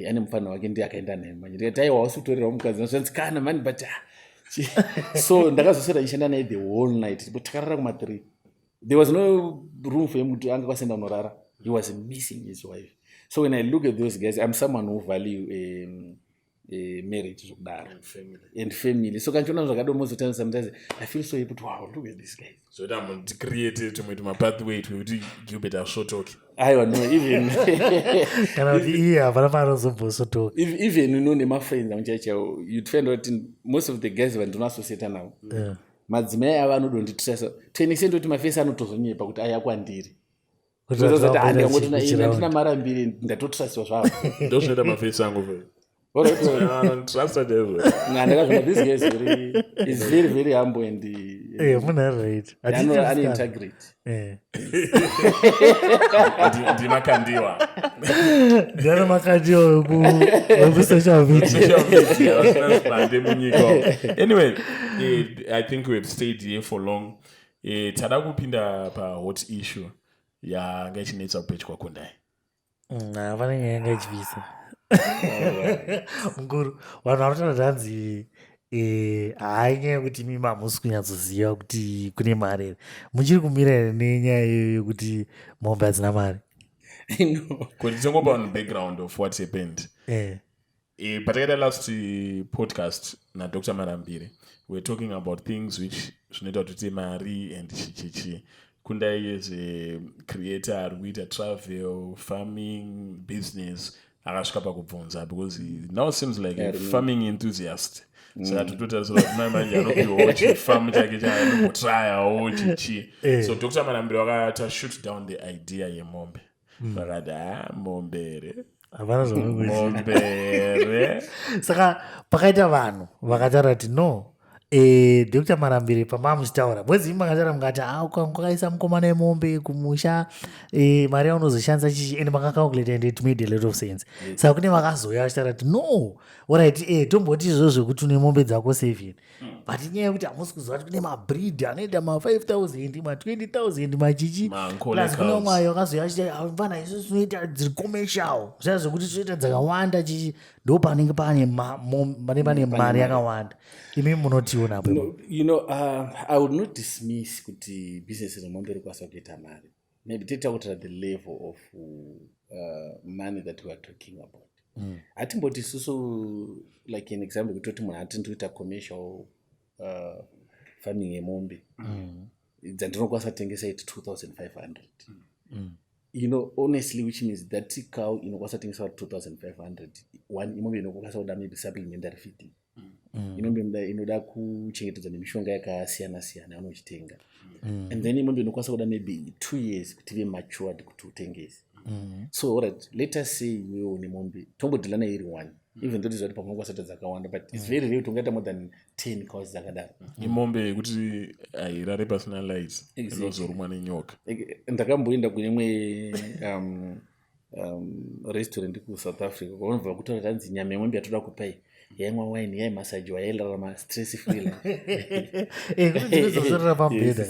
[SPEAKER 2] ane mufana wake ndiye akaenda naye manje taiwa usitorera mukadzi zvanzi kana man but so ndakazosera ishanda naye the whole night but takarara kuma 3. There was no room for him to anga kwasenda unorara. He was missing his wife. So when I look at those guys, I'm someone who value marriage and family. So kanchona zvakadomozotana sometimes I feel so happy. Wow, look at this guy.
[SPEAKER 1] So that created to my pathway to Gilbert Ashotoki.
[SPEAKER 2] I don't know even even you know my friends you'd find out most of the guys when do not associate now. Madzimai ava anodonditrasa 20 cent kuti mafesi anotozonyepa kuti aya kwandiri ndina Marambire ndatotrasiwa zvavo
[SPEAKER 1] ndozvinoita mafesi angu
[SPEAKER 2] this guy is very very humble and integrity.
[SPEAKER 1] Ndimakandiwa anyway, I think we have stayed here for long. Tada kupinda pa hot issue yanga ichinetsa kupech kwakundai
[SPEAKER 3] vanenge yanga ichivisa mukuru vanhu vanotaura hanzi hainyaya yekuti imi hamusi kunyatsoziva kuti kune mari here muchiri kumira here nenyaya iyoyo yekuti mombe hadzina mari.
[SPEAKER 1] kuti tingopa on background of what happened. Patakaita last podcast naDr. Marambire we're talking about things which zvinoita kuti mari and chichichi kundai as a creator ari kuita travel farming business akasvika pakubvunza because he now seems like a farming enthusiast. Saka tototarisira kuti manje anopiwawo chifamu chake chaanotryawo chichi. So Dr. Marambire wakata shoot down the idea yemombe vakati mombere mombere
[SPEAKER 3] saka pakaita vanhu vakataura kuti no Dr. Marambire pamamuchitaura bwezi imi makataura mukati kwakaisa mukomana wemombe kumusha mari yaunozoshandisa chichi ende makacalculate and it made a lot of sense. Saka kune vakazouya vachitaura kuti no alright tomboti izvozvo kuti une mombe dzako 7 but inyaya yekuti hamusi kuziva kuti kune mabreed anoenda ma5,000 ma20,000 machichi plus kune umwe wakazouya achita vana isusu tinoita dziri commercial zvaa zvokuti tinoita dzakawanda chichi ndo panenge pane mari yakawanda. Imi munotiona hapo?
[SPEAKER 2] You know, I would not dismiss kuti business remombe rikwasa kuita mari. Maybe titakuta the level of money that we are talking about. Atimboti isusu like an example kutoti munhu atinoita commercial farming yemombe dzandinokwasa tengesa it 2,500. You know, honestly, which means that cow inokwasa tengesa 2,500 one imombe inokwasa kuda maybe supplementary feeding. Inombe inoda kuchengetedza nemishonga yakasiyana siyana anochitenga and then imombe inokwasa kuda maybe 2 years kuti ive matured kuti utengese. So alright, let us say wewe ni mombe tombodhilana iri 1 even though zvati pamwe kwasata dzakawanda but it's very rare tungaita more than 10 cows dzakadaro.
[SPEAKER 1] Imombe kuti airare pasina light inozorumwa nenyoka.
[SPEAKER 2] Ndakamboenda kunemwe restaurant ku South Africa kwavanobva kutaura kuti hanzi nyama yemombe yatoda kupai yaimwa wine yaimasajiwa yailarama stress free life.
[SPEAKER 3] Kuti dzimwe dzozorora pamubhedha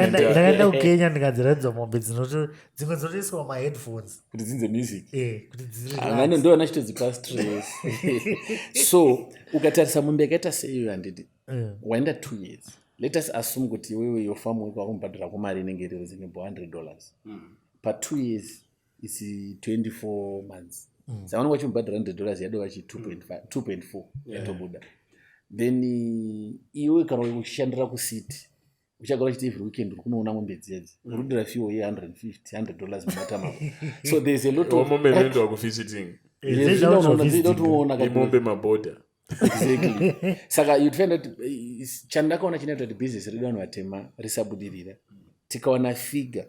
[SPEAKER 3] ndakaenda kukenya ndikadziratidza mombe dzimwe dzinotoiswa maheadphones
[SPEAKER 2] kuti dzinze music
[SPEAKER 3] kuti dziri
[SPEAKER 2] angano ndo vanachitodzipa stress. So ukatarisa mombe yakaita seiyo handidi waenda 2 years, let us assume kuti iwewe yofamu wakakubhadhira kumari inenge iri reasonable $100 pa2 years is 24 months. Saka vanenge vachimubhadhira $100 yado vachi 2.4 yatobuda. Then iwe kana uchishandira kusiti uchagara uchiti every weekend kunoona mombe dzedzi urudira fiwo ye $150 mumatama. So there's a lot of
[SPEAKER 1] mombe nendo wakufisiting mombe maboda.
[SPEAKER 2] Exactly. Saka you'd find that chandakaona chinoita kuti business redu vanhu vatema risabudirira tikaona figure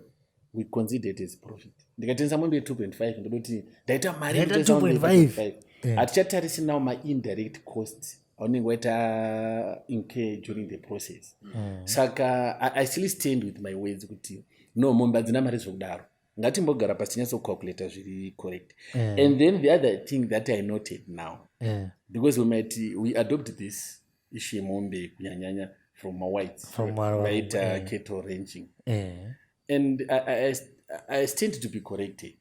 [SPEAKER 2] we consider it as profit. Ndikatengesa mombe 2.5 ndoti ndaita mari 2.5 hatichatarisi nawo ma-indirect costs aunenge waita incur during the process. Saka I still stand with my words kuti no, mombe hadzina mari zvokudaro, ngatimbogara pasi tinyatsokucalculata zviri correct. And then the other thing that I noted now, because we adopt this issue mombe kunyanyanya from my whites, right? Cattle ranching, and I stand to be corrected,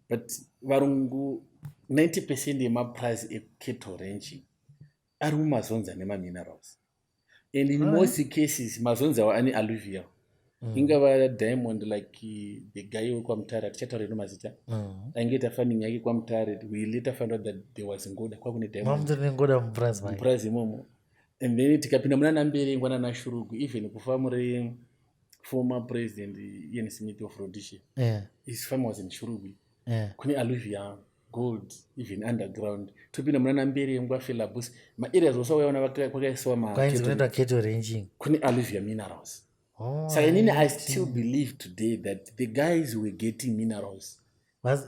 [SPEAKER 2] but varungu 90% yemaprice cattle ranching ari mumazonza nemaminerals, and in most cases mazonza wa ani alluvial. Ingava diamond like the guy wekwamutare atichataurira mazita ainge farming yake kwamutare, we later found out that there was ngoda kwakune
[SPEAKER 3] diamond
[SPEAKER 2] price imomo. And then tikapinda muna Nambere ngwana na Shurugu, even kufamure former president Ian Smith of Rhodesia, his farm was in Shurugu, kune alluvial gold even underground. Tupinda muna Nambere ngwafela bus ma areas osawaona kwakaiswa ma
[SPEAKER 3] cattle ranching
[SPEAKER 2] kune alluvial minerals. So I still believe today that the guys were getting minerals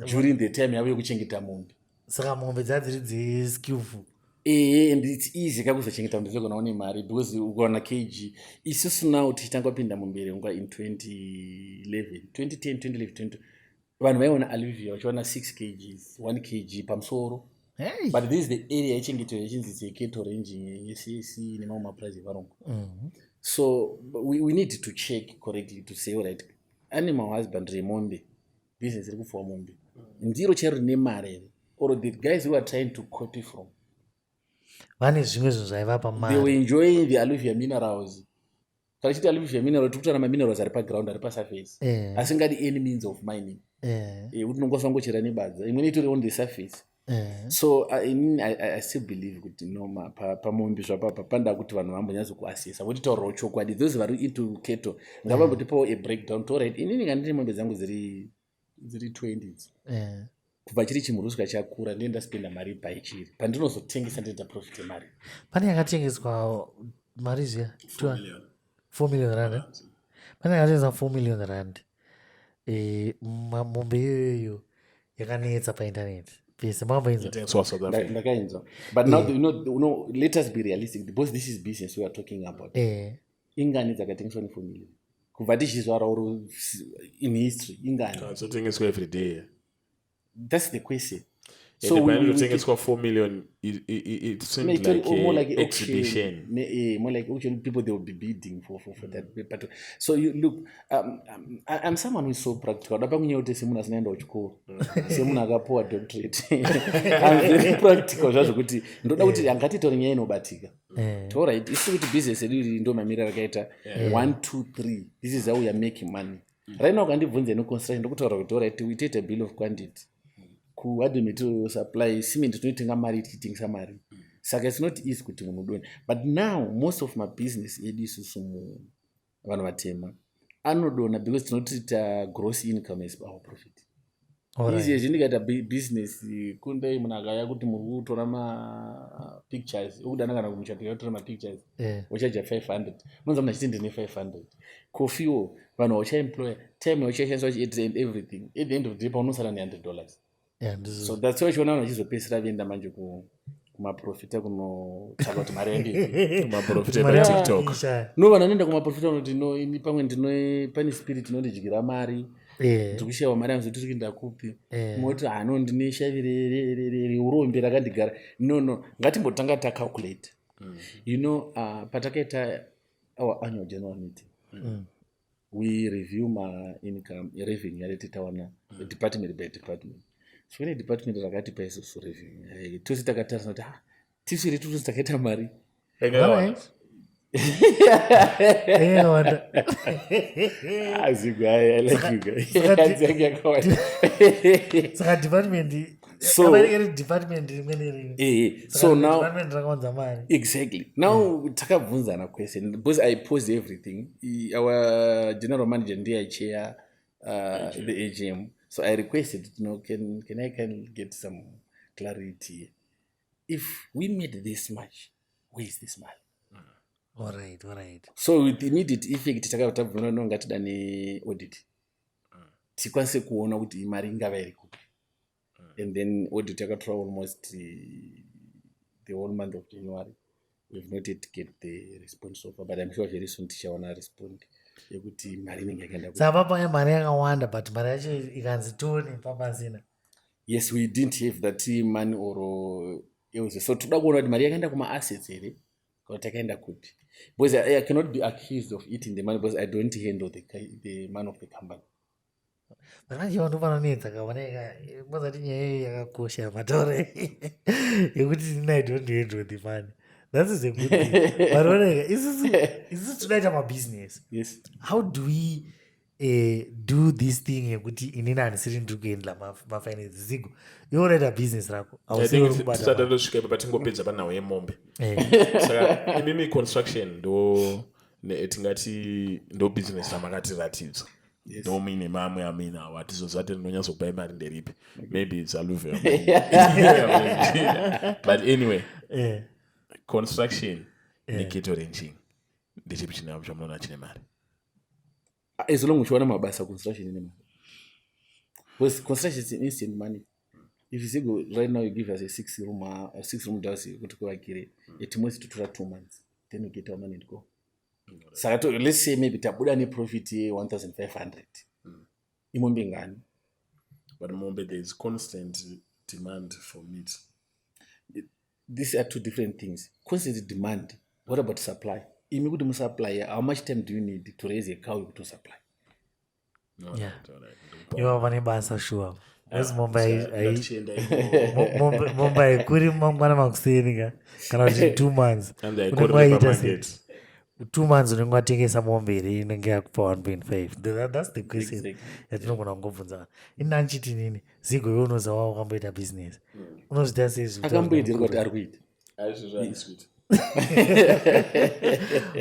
[SPEAKER 2] during the time yavo yekuchengeta mombe.
[SPEAKER 3] Saka mombe dzadziri skillful.
[SPEAKER 2] And it's easy kakuzochengeta mombe zvekona une mari because ukaona kg. Isusu now tichitanga kupinda mumbere ngwa in 2011, 2010, vanhu vaiona alluvial vachiona 6 kgs, 1 kg pamusoro. But this is the area yechengeto yechinzi cattle ranging yesisi nemamwe maprice evarungu. So we need to check correctly to say, all right, animal husbandry mombe, business iri kufuwa mombe, ndiro chero rine mari, or the guys who are trying to copy from,
[SPEAKER 3] vane zvimwe zvinhu zvaivapa mari,
[SPEAKER 2] they were enjoying the alluvial minerals. Kana chiti alluvial minerals tikutana ma-minerals ari paground ari pasurface, asingadi any means of mining, kuti nongosvangochera nebadza imweni itori on the surface. So I still believe kuti no pamombe zvapapa panda kuti vanhu vambonyatsokuasesa kuti taurawo chokwadi, those vari into cattle ngavambotipawo a breakdown to right. Inini ngandiri mombe dzangu dziri 20s kubva chiri chimuruswa chakura ndiye ndaspenda mari paichiri pandinozotengesa ndiita profit yemari.
[SPEAKER 3] Pane yakatengeswa mari zviya 4 million rand, pane yakatengeswa 4 million rand. Mombe iyoyo yakanetsa painternet.
[SPEAKER 2] Ndakainzwa. But now you know, let us be realistic because this is business we are talking about. Ingani dzakatengeswa ne 4 million kubva tichizvara uri in history ingani
[SPEAKER 1] dzotengeswa every day.
[SPEAKER 2] That's the question.
[SPEAKER 1] So when you tengeswa 4 million, it seems like more like exhibition.
[SPEAKER 2] More like auction, people they will be bidding for that. But so you look, I'm someone who is so practical. Dapa kunyote semuna sinaenda uchukuru. Semuna akapoa doctorate. I'm very practical. Just kuti ndoda kuti angati tori nyaya inobatika. All right, isi kuti business really ndo mamira rakaita 1 2 3. This is how we are making money. Right now kandibvunze no construction ndokutaura kuti all right, we take a bill of quantity. Kuwadi material supply cement tinoitenga mari tichitengesa mari. Saka it's not easy kuti munhu udone. But now most of my business edu isusu vanhu vatema anodona because tinotiita gross income as our profit. Easy zvindikaita business kunde munhu akaya kuti muri kutora ma pictures ukudana kana kumuchato yatora ma pictures uchaja 500 munza muna chitende ne 500 coffee vanhu vachaemploy time vachashandisa vachiedza and everything at the end of the day paunosara ne $100. So that's why chiona vachizopesera vienda manje kumaprofita kunotsvaka kuti mari yangu
[SPEAKER 1] kumaprofita paTikTok.
[SPEAKER 2] No vanhu vanoenda kumaprofita vanoti no ini pamwe pane spirit inondidyira mari ndikushayiwa mari yangu tiri kuenda kupi moti hano ndine shavi reurombe rakandigara no ngatimbotanga tacalculate you know patakaita our annual general meeting we review my income revenue yaletitawana department by department so kune department rakatipa isusu revenue tose takatarisa kuti tisiri tutu takaita mari
[SPEAKER 3] saka department
[SPEAKER 2] so now exactly now takabvunzana question because I posed everything. Our general manager ndiye chair the AGM, so I requested can I get some clarity if we made this much, where is this money?
[SPEAKER 3] All right.
[SPEAKER 2] So with immediate effect takabvunzana ngatida ne audit tikwanise kuona kuti mari ingava iri kupi. And then audit yakatora almost the whole month of January. We've not yet get the response so far, but I'm sure very soon tichawana respond yekuti mari inenge yakaenda kupi.
[SPEAKER 3] Saka papa mari yakawanda but mari yacho ikanzi toni papazina.
[SPEAKER 2] Yes, we didn't have that money or else. So toda kuona kuti mari yakaenda kuma assets here kana takaenda kupi. Because I cannot be accused of eating the money because I don't handle the money of the company.
[SPEAKER 3] Manje vandofananidza kaoneka mozati nyaya yakakosha matore yekuti I don't handle the money. That is a good thing. But oneka isusu todaita mabusiness.
[SPEAKER 2] Yes.
[SPEAKER 3] How do we do this thing yekuti inini handisiri ndiri kuhandla mafinance zigo yonoita business rako
[SPEAKER 1] tisatandosvika ipa patingopedza panhau yemombe saka inini construction tingati ndo business ramakatiratidza ndo muine mamwe amina watizozati rinonyatsokupai mari nderipi maybe it's aluve but anyway construction necateranging ndechipi chinavo chamunoona chine mari
[SPEAKER 2] as long uchiwana mabasa construction ine mari because construction is instant money. If you say go right now you give us a 6-room house kuti kuvakire at most tutora 2 months then you get our money to go. Saka let's say maybe tabuda ne profit 1,500 imombe ngani,
[SPEAKER 1] but mombe there is constant demand for meat.
[SPEAKER 2] These are two different things. Constant demand, what about supply? Imi kuti musupply, how much time do you need to raise a cow to supply?
[SPEAKER 3] Iwa vane basa sure wezi Mumbai kuri mangwana makuseni kana kuti 2 months unengaita 2 months unengatengesa mombe iri inenge yakupa 1.5. That's the question yatinogona kungobvunza. Ina nchiti nini zigo iwe unoza wao ukamboita business unozita
[SPEAKER 2] akamboita kuti ari kuita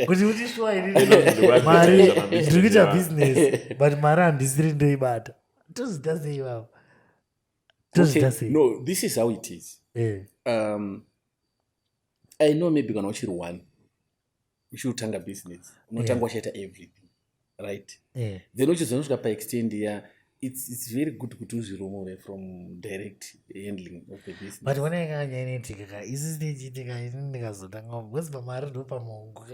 [SPEAKER 3] kuti utishwa ini mari ndiri kuita business but mari handisiri ndoibata tozita sei wavo tozita sei.
[SPEAKER 2] No, this is how it is. I know maybe kana uchiri 1 uchitanga business unotanga wachaita everything right then uchizonosvika paextend it's very good kuti uzviromore from direct handling of the business.
[SPEAKER 3] But oneka nyainetika ka isi ndichitika ini ndikazotanga because pamari ndo pamaungu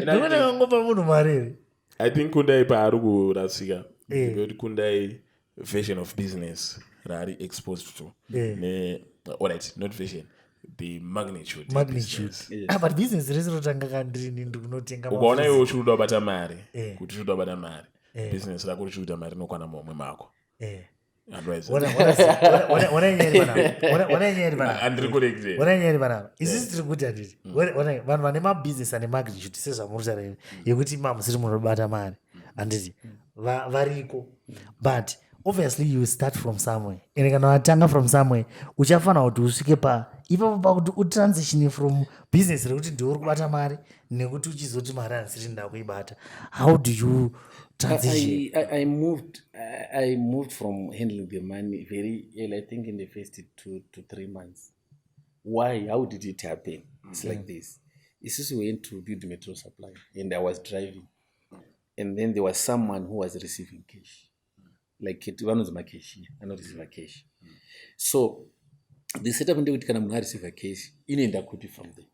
[SPEAKER 3] ndoneka ngopa munhu mari.
[SPEAKER 1] I think kundai paari kurasika because kundai version of business raari exposed to alright not version the magnitude
[SPEAKER 3] but business resinotanga kandini ndikunotenga
[SPEAKER 1] ukaona iwe uchiri kuda kubata mari kuti uchiri kuda kubata mari business rako richiri kuita mari inokwana momwe mako
[SPEAKER 3] onanyeri vanava isisi tiri kuti handiti vanhu vane mabusiness ane magnitude sezvamurutarai yekuti mamusiri munobata mari handiti variko but obviously you start from somewhere ende kana watanga from somewhere uchafanira kuti usvike ipapo pakuti utransition from business rekuti ndiuri kubata mari nekuti uchizoti mari handisiri nda kuibata. How do you transition?
[SPEAKER 2] I moved from handling the money very early, I think in the first 2 to 3 months. Why? How did it happen? It's like this. It's just we went to build metro supply and I was driving and then there was someone who was receiving cash. Like one was my cash, I not receive a cash. So the setup ndekuti kana munhu receive a cash inoenda kuti from there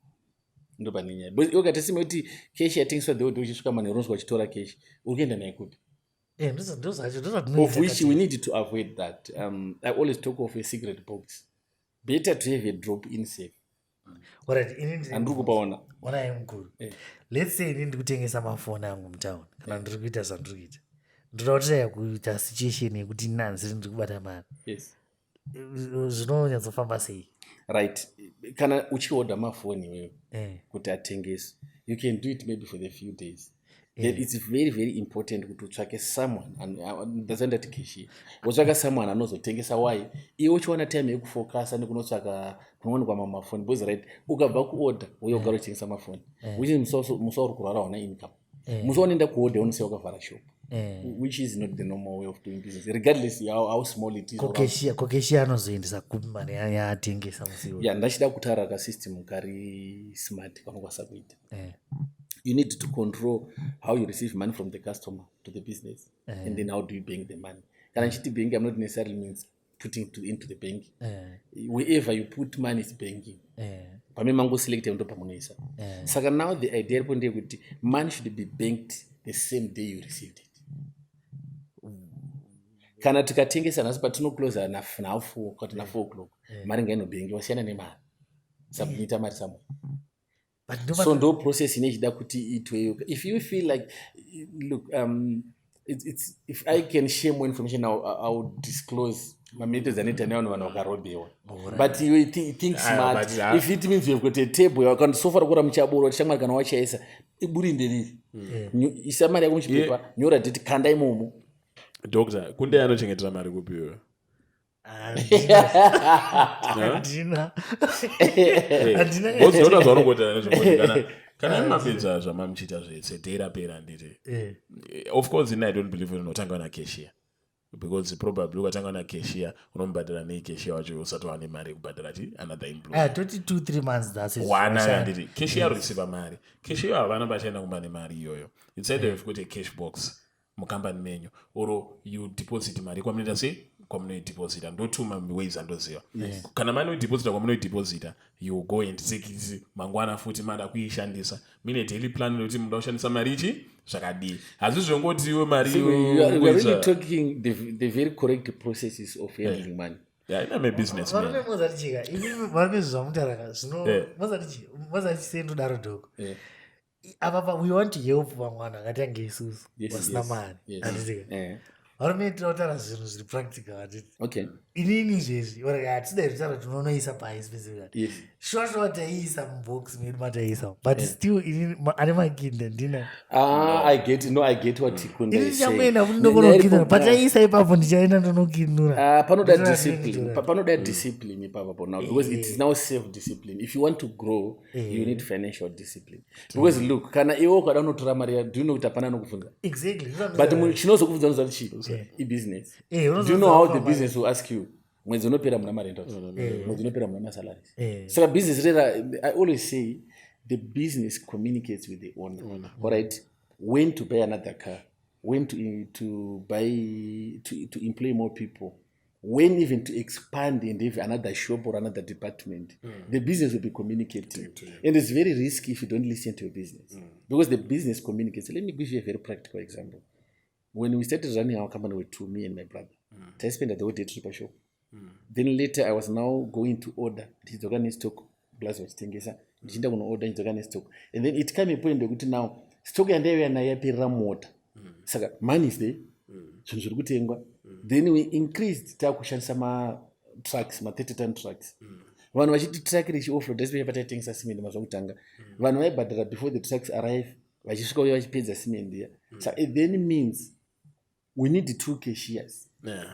[SPEAKER 2] ndo panenyaya because ukati sime kuti cash yatengeswa the whole uchisvika manhu ronzwa uchitora cash urikuenda naye kuti of which we need to avoid that. I always talk of a secret box. Better to have a drop-in safe. Handiri kupaona.
[SPEAKER 3] Ona mkuru. Let's say ini ndikutengesa mafoni angu mtown kana ndiri kuita zvandiri kuita. Ndinoda kuita situation yekuti nanzi ndiri kubata mari.
[SPEAKER 2] Yes.
[SPEAKER 3] Zvinonyatsofamba sei?
[SPEAKER 2] Right. Kana uchiorder mafoni wewe kuti atengese. You can do it maybe for the few days. Then it's very, very important to track someone and doesn't that cashier. Wotsvaka someone anozotengesa why. Iwe uchiwana time yekufocus nekunotsvaka kumweni kwamafoni because right ukabva kuorder uye ugara uchitengesa mafoni. Which is musoro kurara una income. Musoonenda kuorder unose wakavhara shop. Which is not the normal way of doing business regardless how small it is.
[SPEAKER 3] Kokeshia anozoendesa kupi mari yaatengesa musiwo.
[SPEAKER 2] Yeah, ndachida kutaura ka system kari smart kanokwanisa kuita. You need to control how you receive money from the customer to the business, and then how do you bank the money. Can I cheat bank? I'm not necessarily means putting into the bank. Wherever you put money is banking. Mango select pamonesa. So now the idea is money should be banked the same day you received it. Kana tikatengesa nasi patino close na 4 kwati na 4 o'clock. Mari ngaino bank wasiyana nemari. Submit mari samo. So no process inechida kuti itwe. If you feel like look it's if I can share more information I would disclose my methods and it now no vakarobewa. But you think smart. If it means you've got a table you can so far kura muchaburo shamari kana wachaisa iburi nderi. Isamari yako muchipepa nyora date kanda imomo.
[SPEAKER 1] Doctor kunde anochengetera mari kupiwa.
[SPEAKER 3] Andina.
[SPEAKER 1] Ndinoda zvaunongota nezvimwe kana mapedza zvamamuchita zvese teirapera nditi. Of course I don't believe unotanga na cashier because probably ukatanga na cashier unomubhadhara necashier wacho usati wane mari kubhadhara another employee.
[SPEAKER 3] 22-3 months that's it.
[SPEAKER 1] Wana nditi cashier receive mari. Cashier havana vachaenda kumba mari iyoyo. Inside you've got a cash box mukambani menyu or you deposit mari kwamunoita sei kwamunoideposita ndotuma ways andoziva. Kana mani udeposita kwamunoideposita you go and take it mangwana futi mada kuishandisa mine daily plan noti muda kushandisa mari ichi zvakadii hazvi zvongoti iwe mari
[SPEAKER 2] we are really talking the very correct processes of handling money.
[SPEAKER 1] Yeah, I'm a businessman.
[SPEAKER 3] We want to help vamwana ngatange isusu vasina mari varometaura zvinhu zviri practical atiti inini zvizvi hatidai kutaura tinonoisa paispezifikati shosho taiisa mubox medu mataiisa but still inini ane makinda ndina
[SPEAKER 2] I get what Tikunda is saying.
[SPEAKER 3] Ndichakuenda kuti ndokunokinura pataiisa ipapo ndichaenda ndonokinura.
[SPEAKER 2] Panoda discipline ipapo now because it is now self discipline. If you want to grow you need financial discipline. Because look kana iwe ukada unotora mari do you know kuti apana nokubvunza.
[SPEAKER 3] Exactly.
[SPEAKER 2] But chinozokubvunza nozati chii business. Do you know how the business will ask you mwezi unopera muna marentals, mwezi unopera muna masalaries. So business I always say the business communicates with the owner. All right, when to buy another car, when to buy to employ more people, when even to expand and have another shop or another department. The business will be communicating, and it's very risky if you don't listen to your business because the business communicates. Let me give you a very practical example. When we started running our company with me and my brother, I spent the whole day trip shop. Then later I was now going to order this stock plus what thingesa. Ndinda kuno order this stock. And then it came a point where now stock and there na yapira motor. Saka money is there. Zvinhu kutengwa. Then we increased takushandisa ma trucks, ma 30-ton trucks. Vanhu vachiti truck richi offroad especially patitengesa cement mazokutanga. Vanhu vaibhadhara before the trucks arrive. Vachisvika uye vachipedza cement there. So it then means we need 2 cashiers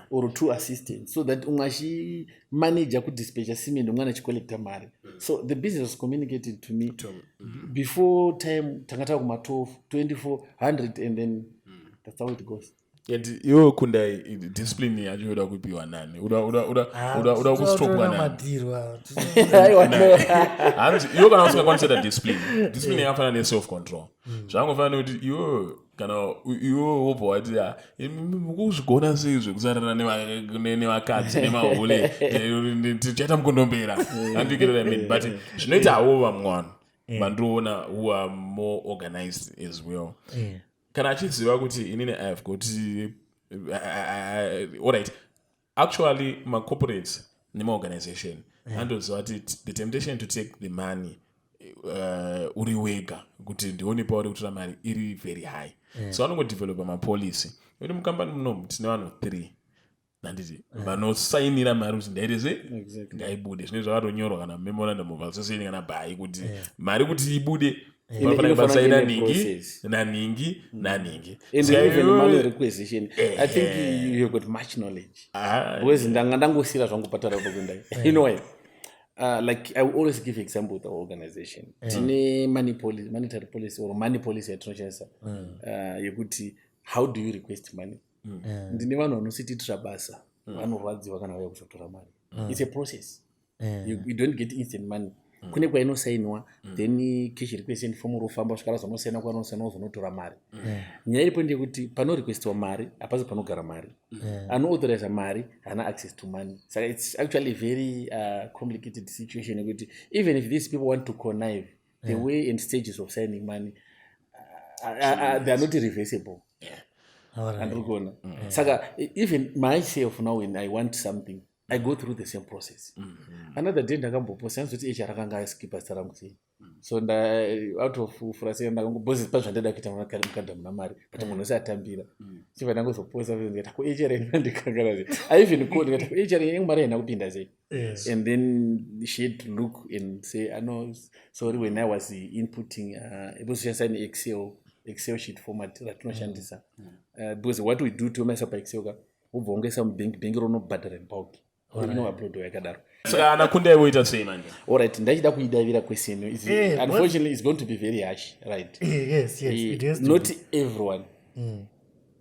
[SPEAKER 2] or 2 assistants so that ungashi manager could dispatch cement ungana chicollecta mari. So the business was communicated to me before time tangata kuma 12 2400 and then that's how it goes.
[SPEAKER 1] And you kunda discipline yacho uda kupiwa nani uda kustopwa nani hanzi iyo kana usingakwanisa discipline yakafana ne self control zvangofana kuti iwo kana iwo wopo wati mukuzvigona sei zvekusarana nevakadzi nemahule tichaita mukondombera andikirera mean but zvinoita hawo vamwana vandiona who are more organized as well. kana achiziva kuti inini I have got alright, actually ma-corporates nema-organization andoziva kuti the temptation to take the money uri wega kuti ndione pauri kutora mari iri very high. So anongodevelopa mapolicy kuti mukambani munomu tine vanhu 3 nanditi vanosainira mari kuti ndaitese ngaibude. Zvine zvakatonyorwa kana memorandum of association kana bhayi kuti mari kuti ibude vanofanira kubasaina ningi naningi naningi.
[SPEAKER 2] And even money requisition, I think you've got much knowledge. Because ndangosira zvangu patarapo kwendai. You know why? Like I will always give example with our organization. Tine monetary policy or money policy yatinoshandisa yekuti how do you request money? Ndine vanhu vanosititira basa vanorwadziwa kana vauya kuzotora mari. It's a process. You don't get instant money. Kune kwainosainwa then cash request form rofamba kusvika zvanosaina kwanosaina zonotora mari. Nyaya iripo ndeyekuti pano requestiwa mari hapazi panogara mari. Anoauthorize mari hana access to money. So it's actually a very complicated situation yekuti even if these people want to connive the way and stages of signing money they are not irreversible. And saka even myself now when I want something I go through the same process. Another day ndakamboposa kuti HR akanga askipa sara mutsi. So out of frustration ndakamboposa pazvandada kuita mukadha muna mari but munhu usatambira. Chiva ndangozoposa ngata ku HR ndikangara. I even called ngata ku HR yengu mari ina kupinda sei. And then she had to look and say I know sorry when I was inputting it was just an Excel sheet format ratinoshandisa. Because what we do to mess up Excel ka ubvongesa mubank ronobhadhara bulk. Upload yakadaro.
[SPEAKER 1] Saka anakunda woita sei manje?
[SPEAKER 2] Alright, ndachida kuidavira question. Unfortunately it's going to be very harsh, right?
[SPEAKER 3] Yes, it is.
[SPEAKER 2] Not everyone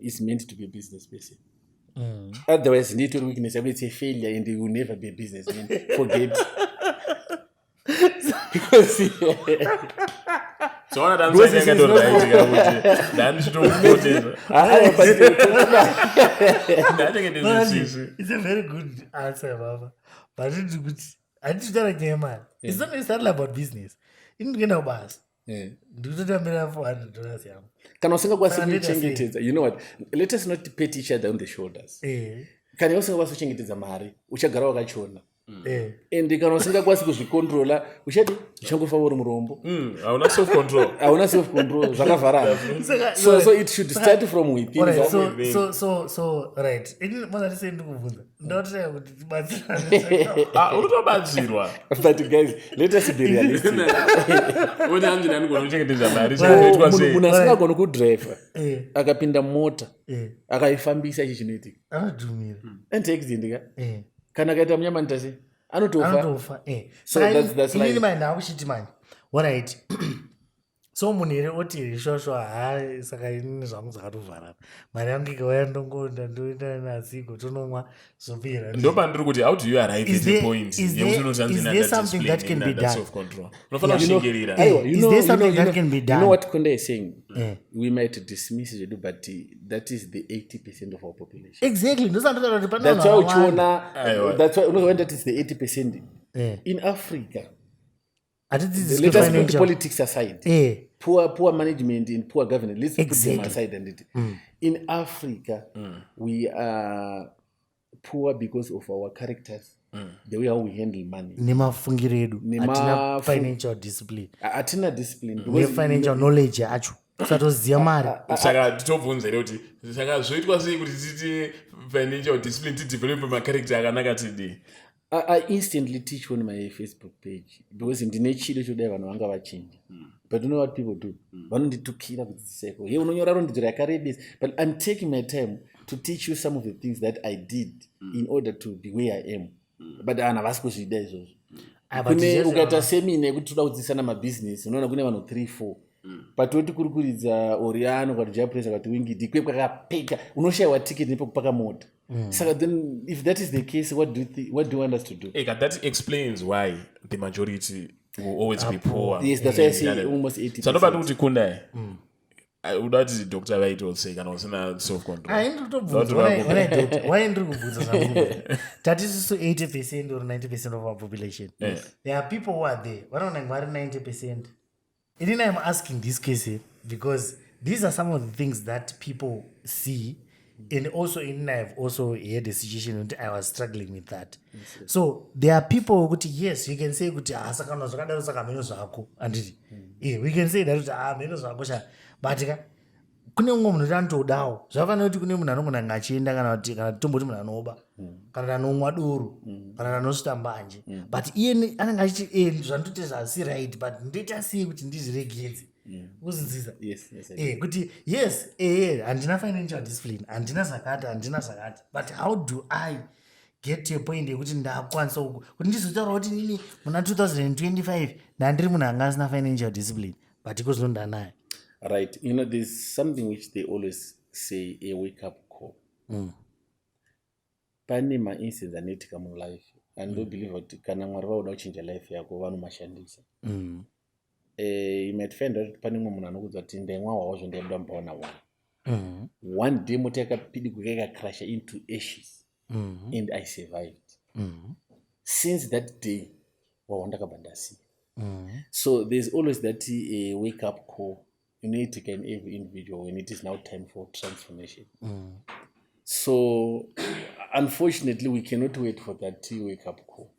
[SPEAKER 2] is meant to be a business person. Otherwise need to weakness, it's a failure and you will never be a businessman. Forget. Because
[SPEAKER 1] so ona tanzania ngatorayitika kuti ndanditokupotezo.
[SPEAKER 3] It's a very good answer, Baba. But it's good. I did that again, man. It's not necessarily about business. In the bus. Do you know $400 yam?
[SPEAKER 2] Can also go to you know what? Let us not pat each other on the shoulders. Can you also go to mari? Uchagara wakachona. And they can also go to the controller. Uchadi changofa uri murombo.
[SPEAKER 1] Hauna self control.
[SPEAKER 2] Hauna self control. Zvakavara. So it should start from within.
[SPEAKER 3] Right, so right. Ini mwana say ndikuvunza. Ndotaya kuti tibatsira.
[SPEAKER 1] Unotobatsirwa.
[SPEAKER 2] But guys, let us be realistic.
[SPEAKER 1] Wona hanzi nani kunochengedza mari zvinoitwa sei?
[SPEAKER 2] Munhu asingagona kudrive. Akapinda mota. Akaifambisa ichi chinoitika.
[SPEAKER 3] Anodhumira.
[SPEAKER 2] And accident ka? Kana kaita munyama ndase anotofa.
[SPEAKER 3] So that's like inini mind akuchiti manje. Alright. So munhu ere oti shosho saka inini zvangu zvakatovhara. Mari yangu ikauya ndongonda ndoenda nazigo tonomwa zopera.
[SPEAKER 1] Ndopa ndiri kuti how do you arrive at the point yekuti unozanzina
[SPEAKER 3] that something that can be done?
[SPEAKER 1] Self control. Unofana kushingerira.
[SPEAKER 3] Is there something that can be done?
[SPEAKER 2] You know what Konde is saying? We might dismiss it, but that is the 80% of our population.
[SPEAKER 3] Exactly.
[SPEAKER 2] That's why Uchona. That's why when that is the 80% in Africa. Let us put politics aside. Poor management and poor governance. Let's put them aside. And in Africa, we are poor because of our characters, the way how we handle money.
[SPEAKER 3] Nemafungiro edu. Atina financial discipline.
[SPEAKER 2] Atina discipline.
[SPEAKER 3] Ne financial knowledge yacho. Satoziya mari.
[SPEAKER 1] Saka titobvunza kuti saka zvoitwa sei kuti titi financial discipline tidevelop my character akanaka tidi.
[SPEAKER 2] I instantly teach on my Facebook page because in the nature today vanhu vanga vachinja. But you know what people do? Vanonditukira kuti seko. Ye unonyora rondidira yakarebe. But I'm taking my time to teach you some of the things that I did in order to be where I am. But ana vasikuzvida izvozvo. Kune ukaita semine kuti toda kudzidzisana mabusiness unoona kune vanhu 3-4. But woti kurikuridza Oriano kana Japresa kana Wingidi kwe kwakapeka unoshayiwa ticket nepokupaka mota. So then if that is the case, what do you want us to do?
[SPEAKER 1] That explains why the majority will always be poor.
[SPEAKER 2] Yes, that's why I say almost 80%.
[SPEAKER 1] So nobody kuti kundai. Udati Dr. White will say kana usina self control.
[SPEAKER 3] Why ndiri kubvunza zvangu. Tatisiso 80% or 90% of our population. There are people who are there. Vanoona ngwari 90%. Inini I'm asking this case because these are some of the things that people see. And also I've also had a situation when I was struggling with that. So there are people who, yes, you can say saka meno zvako anditi. We can say that meno zvako sha, but kune umwe munhu anotodawo zvafanira kuti kune munhu anogona achienda kana tomboti munhu anoba kana anomwa doro kana anosvita mbanje but iye anenge achiti zvandoti zvasi right but ndoita sei kuti ndizviregedze kuzinzisa kuti yes handina financial discipline handina zakati but how do I get to a point yekuti ndakwanisa kuti ndizotaura kuti nini muna 2025 ndandiri munhu anga asina financial discipline but iko ndanayo.
[SPEAKER 2] Right. There's something which they always say, a wake-up call. Pane ma-incidents anoitika mulife. And don't believe kuti kana Mwari vauda kuchinja life yako vanomashandisa. You might find out pane mumwe munhu anokudza kuti ndaimwawawo zvendaida mbaona one day moto yakapidiguka ikakrasha into ashes. And I survived. Since that day, ndakabva ndasiya. So there's always that wake-up call. You need to get every individual when it is now time for transformation. So, unfortunately, we cannot wait for that wake-up call.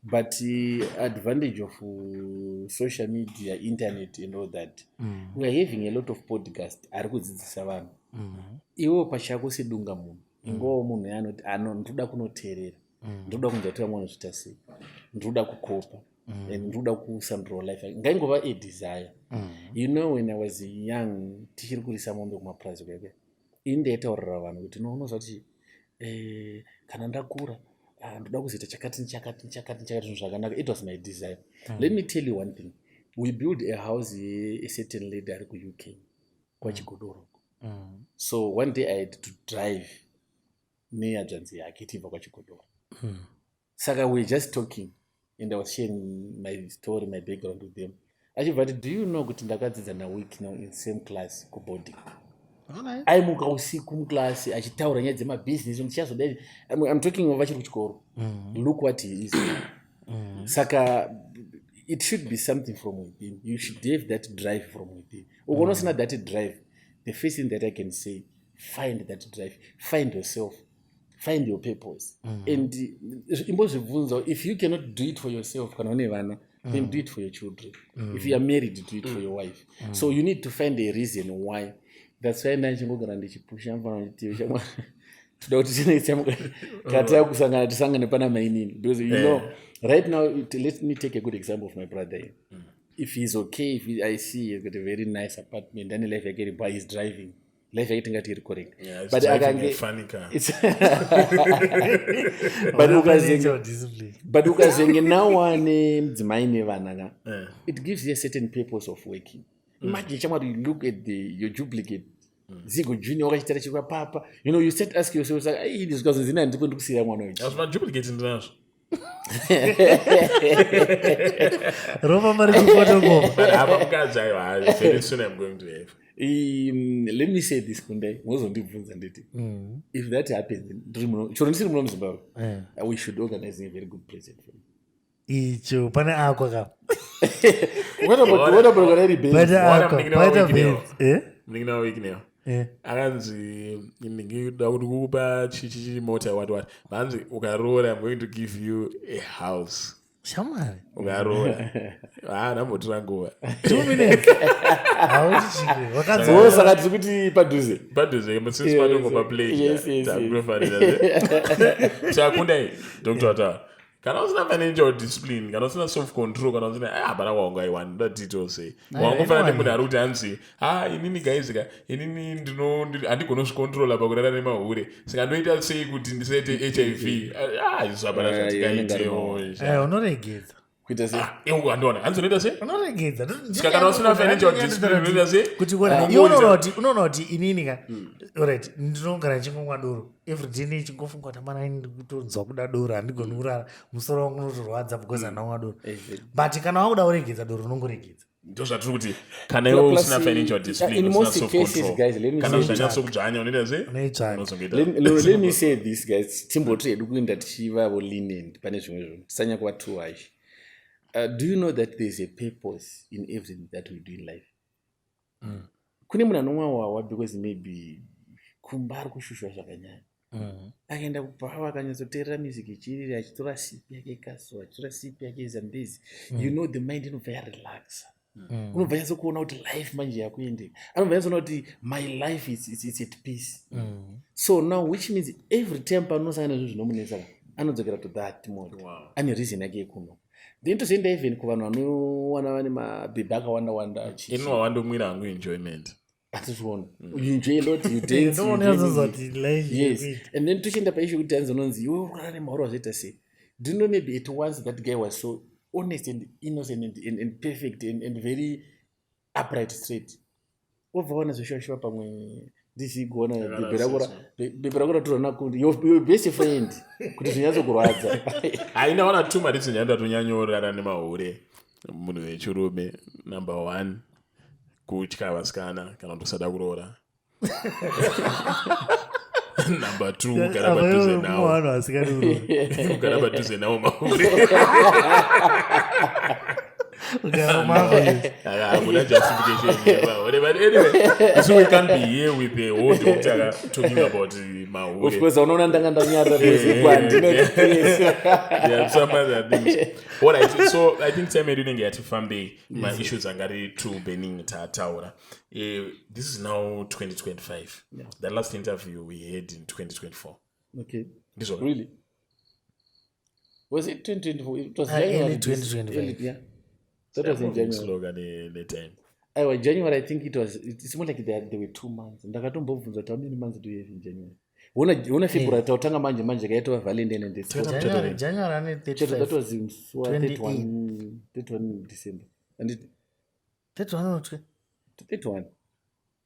[SPEAKER 2] But the advantage of social media, internet, and all that, we are having a lot of podcasts. Iwo pachako sedunga munhu. Ingowo munhu yanoti ndoda kunoteerera. Ndoda kunzwa mwana zvita sei. Ndoda kukopa. And ndoda kusandura life. Ngaingova a desire. When I was young, tichiri kurisa mombe kumapurazi kweke. Indaitaurira vanhu kuti unozwa kuti kana ndakura ndoda kuzoita chakati zvinhu zvakanaka. It was my desire. Let me tell you one thing. We built a house a certain lady ari ku-UK kwachigodoro. So one day I had to drive neajanzi yake tibva kwachigodoro. Saka we were just talking and I was sharing my story, my background with them. Actually, do you know kuti ndakadzidza week now in same class kuboarding? Aimuka usiku mclass achitaura nyaya dzemabusiness ndichazodai. I'm talking of vachiri kuchikoro. Look what he is. Saka it should be something from within. You should have that drive from within. Ukonosina that drive. The first thing that I can say, find that drive. Find yourself. Find your purpose. And if you cannot do it for yourself, then do it for your children. If you are married, do it for your wife. So you need to find a reason why. That's why ndachingogara ndichipusha mfano chitiyo toda kuti tinekata kusangana tisangane pana mainini because right now let me take a good example of my brother. If he's okay, I see he's got a very nice apartment and life yake by he's driving. Life yake tingati iri correct.
[SPEAKER 1] But driving a funny car.
[SPEAKER 2] But ukazenge nawa mudzimai nevana it gives you a certain purpose of working. Imagine chamari, you look at your duplicate. Zigo junior wakachitara chikwa papa. You start asking yourself, this guy zina ndiko ndikusira mwana wechi.
[SPEAKER 1] As my duplicate international.
[SPEAKER 3] Roma mari kufoto
[SPEAKER 1] But I'm guys very soon I'm going to have.
[SPEAKER 2] Let me say this kunde mozondibvunza nditi. If that happens, choro ndisiri muno muZimbabwe. We should organize a very good present for you.
[SPEAKER 3] Icho pane ako ka.
[SPEAKER 2] What about already been?
[SPEAKER 1] Mningina weekneo. Akanzi ndingida kuti kukupa mota what. Manzi ukarora, I'm going to give you a house.
[SPEAKER 3] Shamari.
[SPEAKER 1] Ukarora. Namotora nguva.
[SPEAKER 3] 2 minutes. Hauchiki.
[SPEAKER 2] Wakadzosa sakati kuti padhuze.
[SPEAKER 1] Padhuze musisi patongo pa play.
[SPEAKER 2] Yes.
[SPEAKER 1] Chakunda Dr. Ata. Kana usina financial discipline, kana usina self control, kana usina bana waunga iwani that details say. Wangofana ndi munhu ari kuti anzi, inini guys inini andigona kuzvicontrola pakurara nemahure. Saka ndoita sei kuti ndisaite HIV. Izvabana zvatikaitewo.
[SPEAKER 3] Unoregedza.
[SPEAKER 2] Kuita sei?
[SPEAKER 1] Andona, hanzi unoita sei?
[SPEAKER 3] Unoregedza.
[SPEAKER 1] Saka kana usina financial discipline unoita sei?
[SPEAKER 3] Kuti unoona kuti inini ka. Alright, ndinogara chingomwa doro. Every day ndichingofunga kuti mana ndikutonzwa kuda doro handigoni kurara. Musoro wangu unotorwadza because andamwa doro. But kana wakuda kuregedza doro unongoregedza.
[SPEAKER 1] Ndozvatiri kuti kana iwe usina financial discipline, usina self control. Kana uzanyatso kudzvanya unoita sei?
[SPEAKER 2] Let me say this guys. Timboti edu kuenda tichiva lenient pane zvimwe zvinhu. Tisanya kuva too harsh. Do you know that there is a purpose in everything that we do in life? kune munhu anomwawawa because maybe kumba ari kushushwa zvakanyanya akaenda kubhawa akanyatsoteerera music ichiriri achitora sipi yake kasuwa achitora sipi yake zambezi the mind inobva yarelaxa unobva nyatsokuona kuti life manje yakuendeka anobva nyatsoona kuti my life is at peace so now which means every time panonosangana nezvo zvinomunetsa anodzokera to that mode ane reason yake yekuno then tozoenda even kuvanhu vanowana vane mabhebhi akawanda
[SPEAKER 1] inowandomwira hangu enjoyment
[SPEAKER 2] atizviona you enjoy a lot you dance yes and then tochienda paishu kuti dance unonzi iwe ukurara nemauro azvoita sei do you know maybe at once that guy was so honest and innocent and perfect and very upright straight obva wana zvoshuva pamwe ndisikuona bhebhi rakura turana kuti your best friend kuti zvinyatsokurwadza
[SPEAKER 1] haina wana tuma ritsinyaenda tonyanyorara nemahure munhu wechirume number 1 kutya vasikana kana ndosada kuroora number 2 kugara padhuze nawo kugara padhuze nawo mahure hakuna justification but anyway so we can't be here with the whole doctor talking about mahure
[SPEAKER 2] of course unaona ndanga ndanyara
[SPEAKER 1] there are some other things all right so I think time edu nenge yatifambe ma issues angari true burning taura this is now 2025 the last interview we had in 2024
[SPEAKER 2] okay
[SPEAKER 1] this one
[SPEAKER 2] really was it 2024 it was
[SPEAKER 3] early 2025
[SPEAKER 2] yeah that was in January
[SPEAKER 1] slogan the time
[SPEAKER 2] January I think it's more like there were 2 months ndakatombobvunza kuti how many months do you have in January una February tautanga manje kaitwa Valentine and
[SPEAKER 3] January ane 35
[SPEAKER 2] that was in 31 December and 31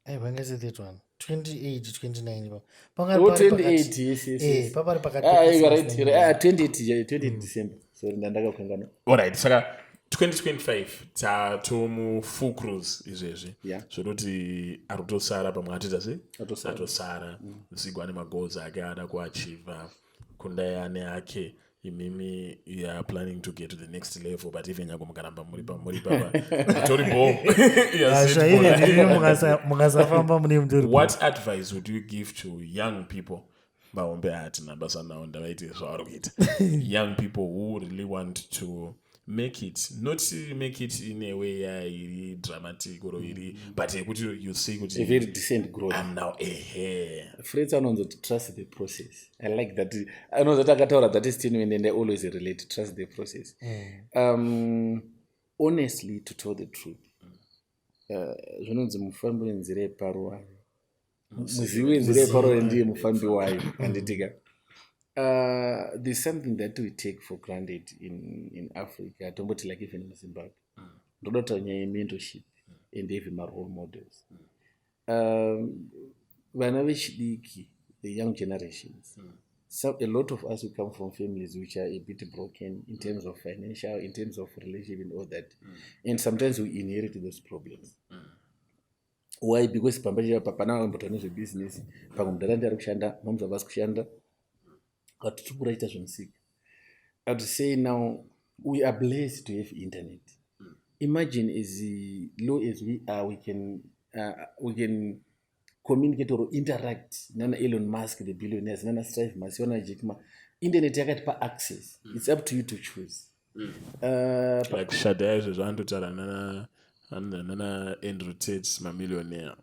[SPEAKER 3] bangese 31 28 29
[SPEAKER 2] 28 yes
[SPEAKER 3] papari pakati
[SPEAKER 2] right 28 December so ndandakakangana
[SPEAKER 1] all right saka 2025 tatomu full cruise izvezvi zvekuti arikutosara pamwe atosara zigo ane magoals ake ada kuachieva kundai ane ake imimi you are planning to get to the next level but even yako mukaramba muri papa tori bomb
[SPEAKER 3] mukasafamba mune mudori
[SPEAKER 1] what advice would you give to young people vaombe ati nabasa nawo ndavaite zvavari kuita young people who really want to make it not make it in a way iri dramatic or iri but yekuti you see kuti
[SPEAKER 2] a very decent growth
[SPEAKER 1] I'm now
[SPEAKER 2] friends anonzo to trust the process I like that anonzo takataura that is genuine and I always relate trust the process honestly to tell the truth zvinonzi mufambi wenzira yeparo muzivi wenzira yeparo ndiye mufambi wayo anditika there's something that we take for granted in Africa tomboti like even in Zimbabwe ndodota nyaya yementorship and even my role models vana vechidiki the young generations a lot of us who come from families which are a bit broken in terms of financial in terms of relationship and all that and sometimes we inherit those problems why because papa naambotwa nezvebusiness pamwe mudhara ari kushanda mamwe avasi kushanda katitokuraita zvemusika I would say now we are blessed to have internet imagine as low as we are we can communicate or interact nana Elon Musk the billionaires nana Strive Masiona Jack Ma internet yakatipa access it's up to you to choose
[SPEAKER 1] like Shada zvandotara nana Andrew Tate mamillionaire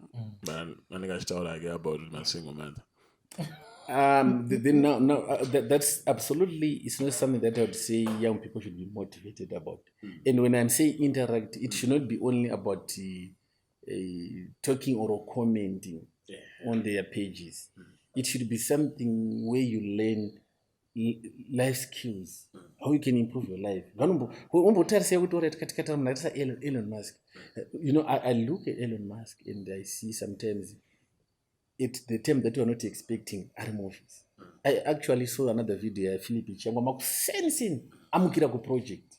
[SPEAKER 1] anengachitaura ake about masingle mother
[SPEAKER 2] that's absolutely it's not something that I would say young people should be motivated about and when I'm saying interact it should not be only about talking or commenting on their pages it should be something where you learn life skills how you can improve your life umbotarisai kuti ora tikatikata munatisa Elon Musk I look at Elon Musk and I see sometimes it's the time that you are not expecting ari office I actually saw another video ya Philip Changwa makusensing amukira ku project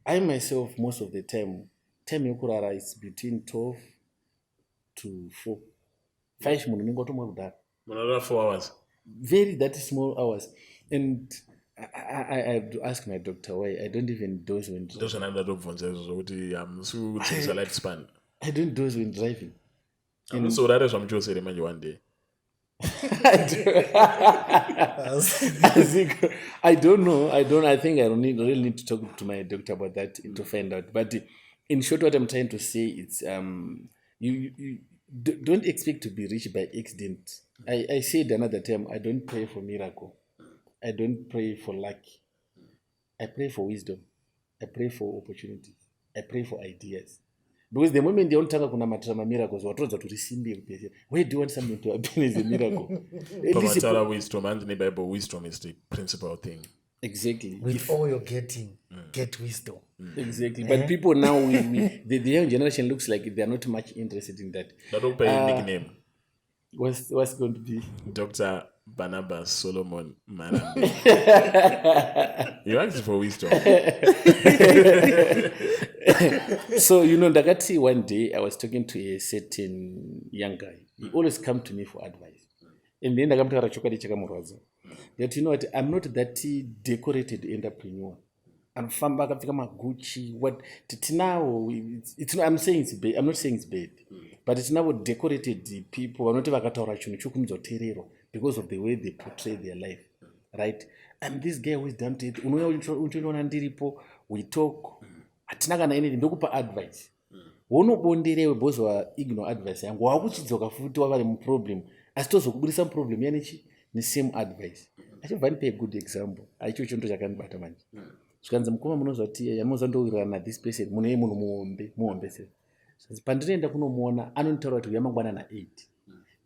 [SPEAKER 2] I myself most of the time yokurara is between 12 to 4 5 munhu ningotomwa kudara
[SPEAKER 1] munora 4 hours
[SPEAKER 2] very that small hours and I have to ask my doctor why I don't even doze when
[SPEAKER 1] ndozvananda tobvunza izvo zvokuti hamusi kudzivisa lifespan
[SPEAKER 2] I don't doze when driving
[SPEAKER 1] amusorare zvamuchosere manje one day.
[SPEAKER 2] I don't know. I think I really need to talk to my doctor about that to find out. But in short, what I'm trying to say is, you don't expect to be rich by accident. I said another time, I don't pray for miracle. I don't pray for luck. I pray for wisdom. I pray for opportunities. I pray for ideas. Because the moment they don't talk about miracles, what to receive, where do you want something to happen is a miracle?
[SPEAKER 1] Wisdom and the Bible, wisdom is the principal thing.
[SPEAKER 2] Exactly.
[SPEAKER 3] With all you're getting, get wisdom.
[SPEAKER 2] Exactly. But people now, the young generation looks like they're not much interested in that.
[SPEAKER 1] That don't pay a nickname.
[SPEAKER 2] What's going to be?
[SPEAKER 1] Dr. Banabasi Solomon Marambire. You asked for wisdom.
[SPEAKER 2] So, Ndakati, one day I was talking to a certain young guy. He always come to me for advice. And then I come to Chaka. That you know what, I'm not that decorated entrepreneur. I'm Gucci. What now? I'm saying it's bad. I'm not saying it's bad, but it's now decorated people. I'm not because of the way they portray their life, right? I'm this guy who is down to it. We talk. Atinaka na anything. Ndokupa advice. Wono bondere boss wa ignore advice. Yangu wakuchidzoka futi wavale mu problem. Asitozo kubudisa problem yani ni same advice. Achibva nipe a good example. Aicho chinto chakanibata manje. Zvikanzi mukoma munozvati yamunozondowirana this person mune munhu muombe se. Pandinoenda kunomuona anonitaura kuti yamangwana na 8.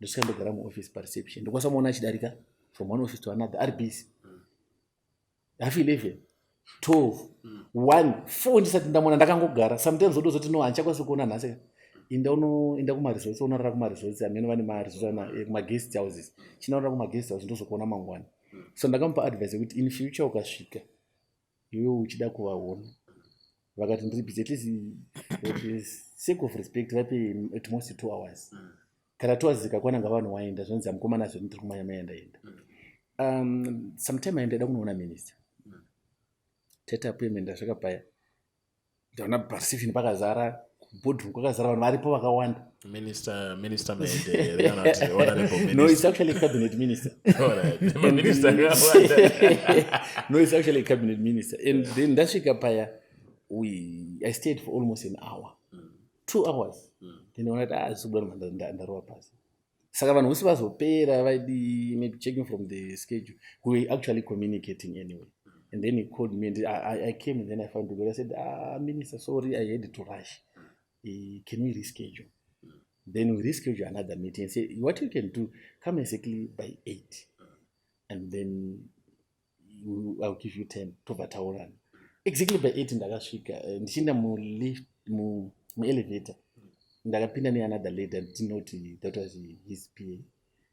[SPEAKER 2] Ndosvikandogara mu office perception. Ndokwasamuona achidarika from one office to another ari busy. Half 11, 12, 1, 4 ndisati ndamona ndakangogara. Sometimes odozoti no anchakwaso kuona nhasi. Inda kuma-resorts, unorara kuma-resorts, amene vane ma-resorts kuma-guest houses. Chinaurara kuma-guest houses ndozokuona mangwana. So ndakamupa advice kuti in future ukasvika iwe uchida kuvaona vakati ndiri busy, at least sake of respect vape at most 2 hours. Kana 2 hours zikakwana ngavanhu waenda zvinonzi amukomana zvo ndiri kumanya enda. Sometime aendaida kunoona minister. Tete appointment ndasvika paya. Ndaona participation pakazara, boardroom kwakazara vanhu varipo vakawanda.
[SPEAKER 1] Minister
[SPEAKER 2] No, it's actually a cabinet minister.
[SPEAKER 1] Minister.
[SPEAKER 2] No, it's actually a cabinet minister. And then ndasvika paya, I stayed for almost an hour. 2 hours. Then I went ndarova pasi. Saka vanhu usi vazopera vaidi maybe checking from the schedule. We were actually communicating anyway. And then he called me and I came and then I found the I said, Minister, sorry, I had to rush. Can we reschedule? Then we reschedule another meeting and say, what you can do, come exactly by 8. And then I'll give you 10 to Vatauran. Exactly by 8 ndakasvika. Ndichinda mu elevator. Ndakapinda neanother lady and didn't know that was his PA.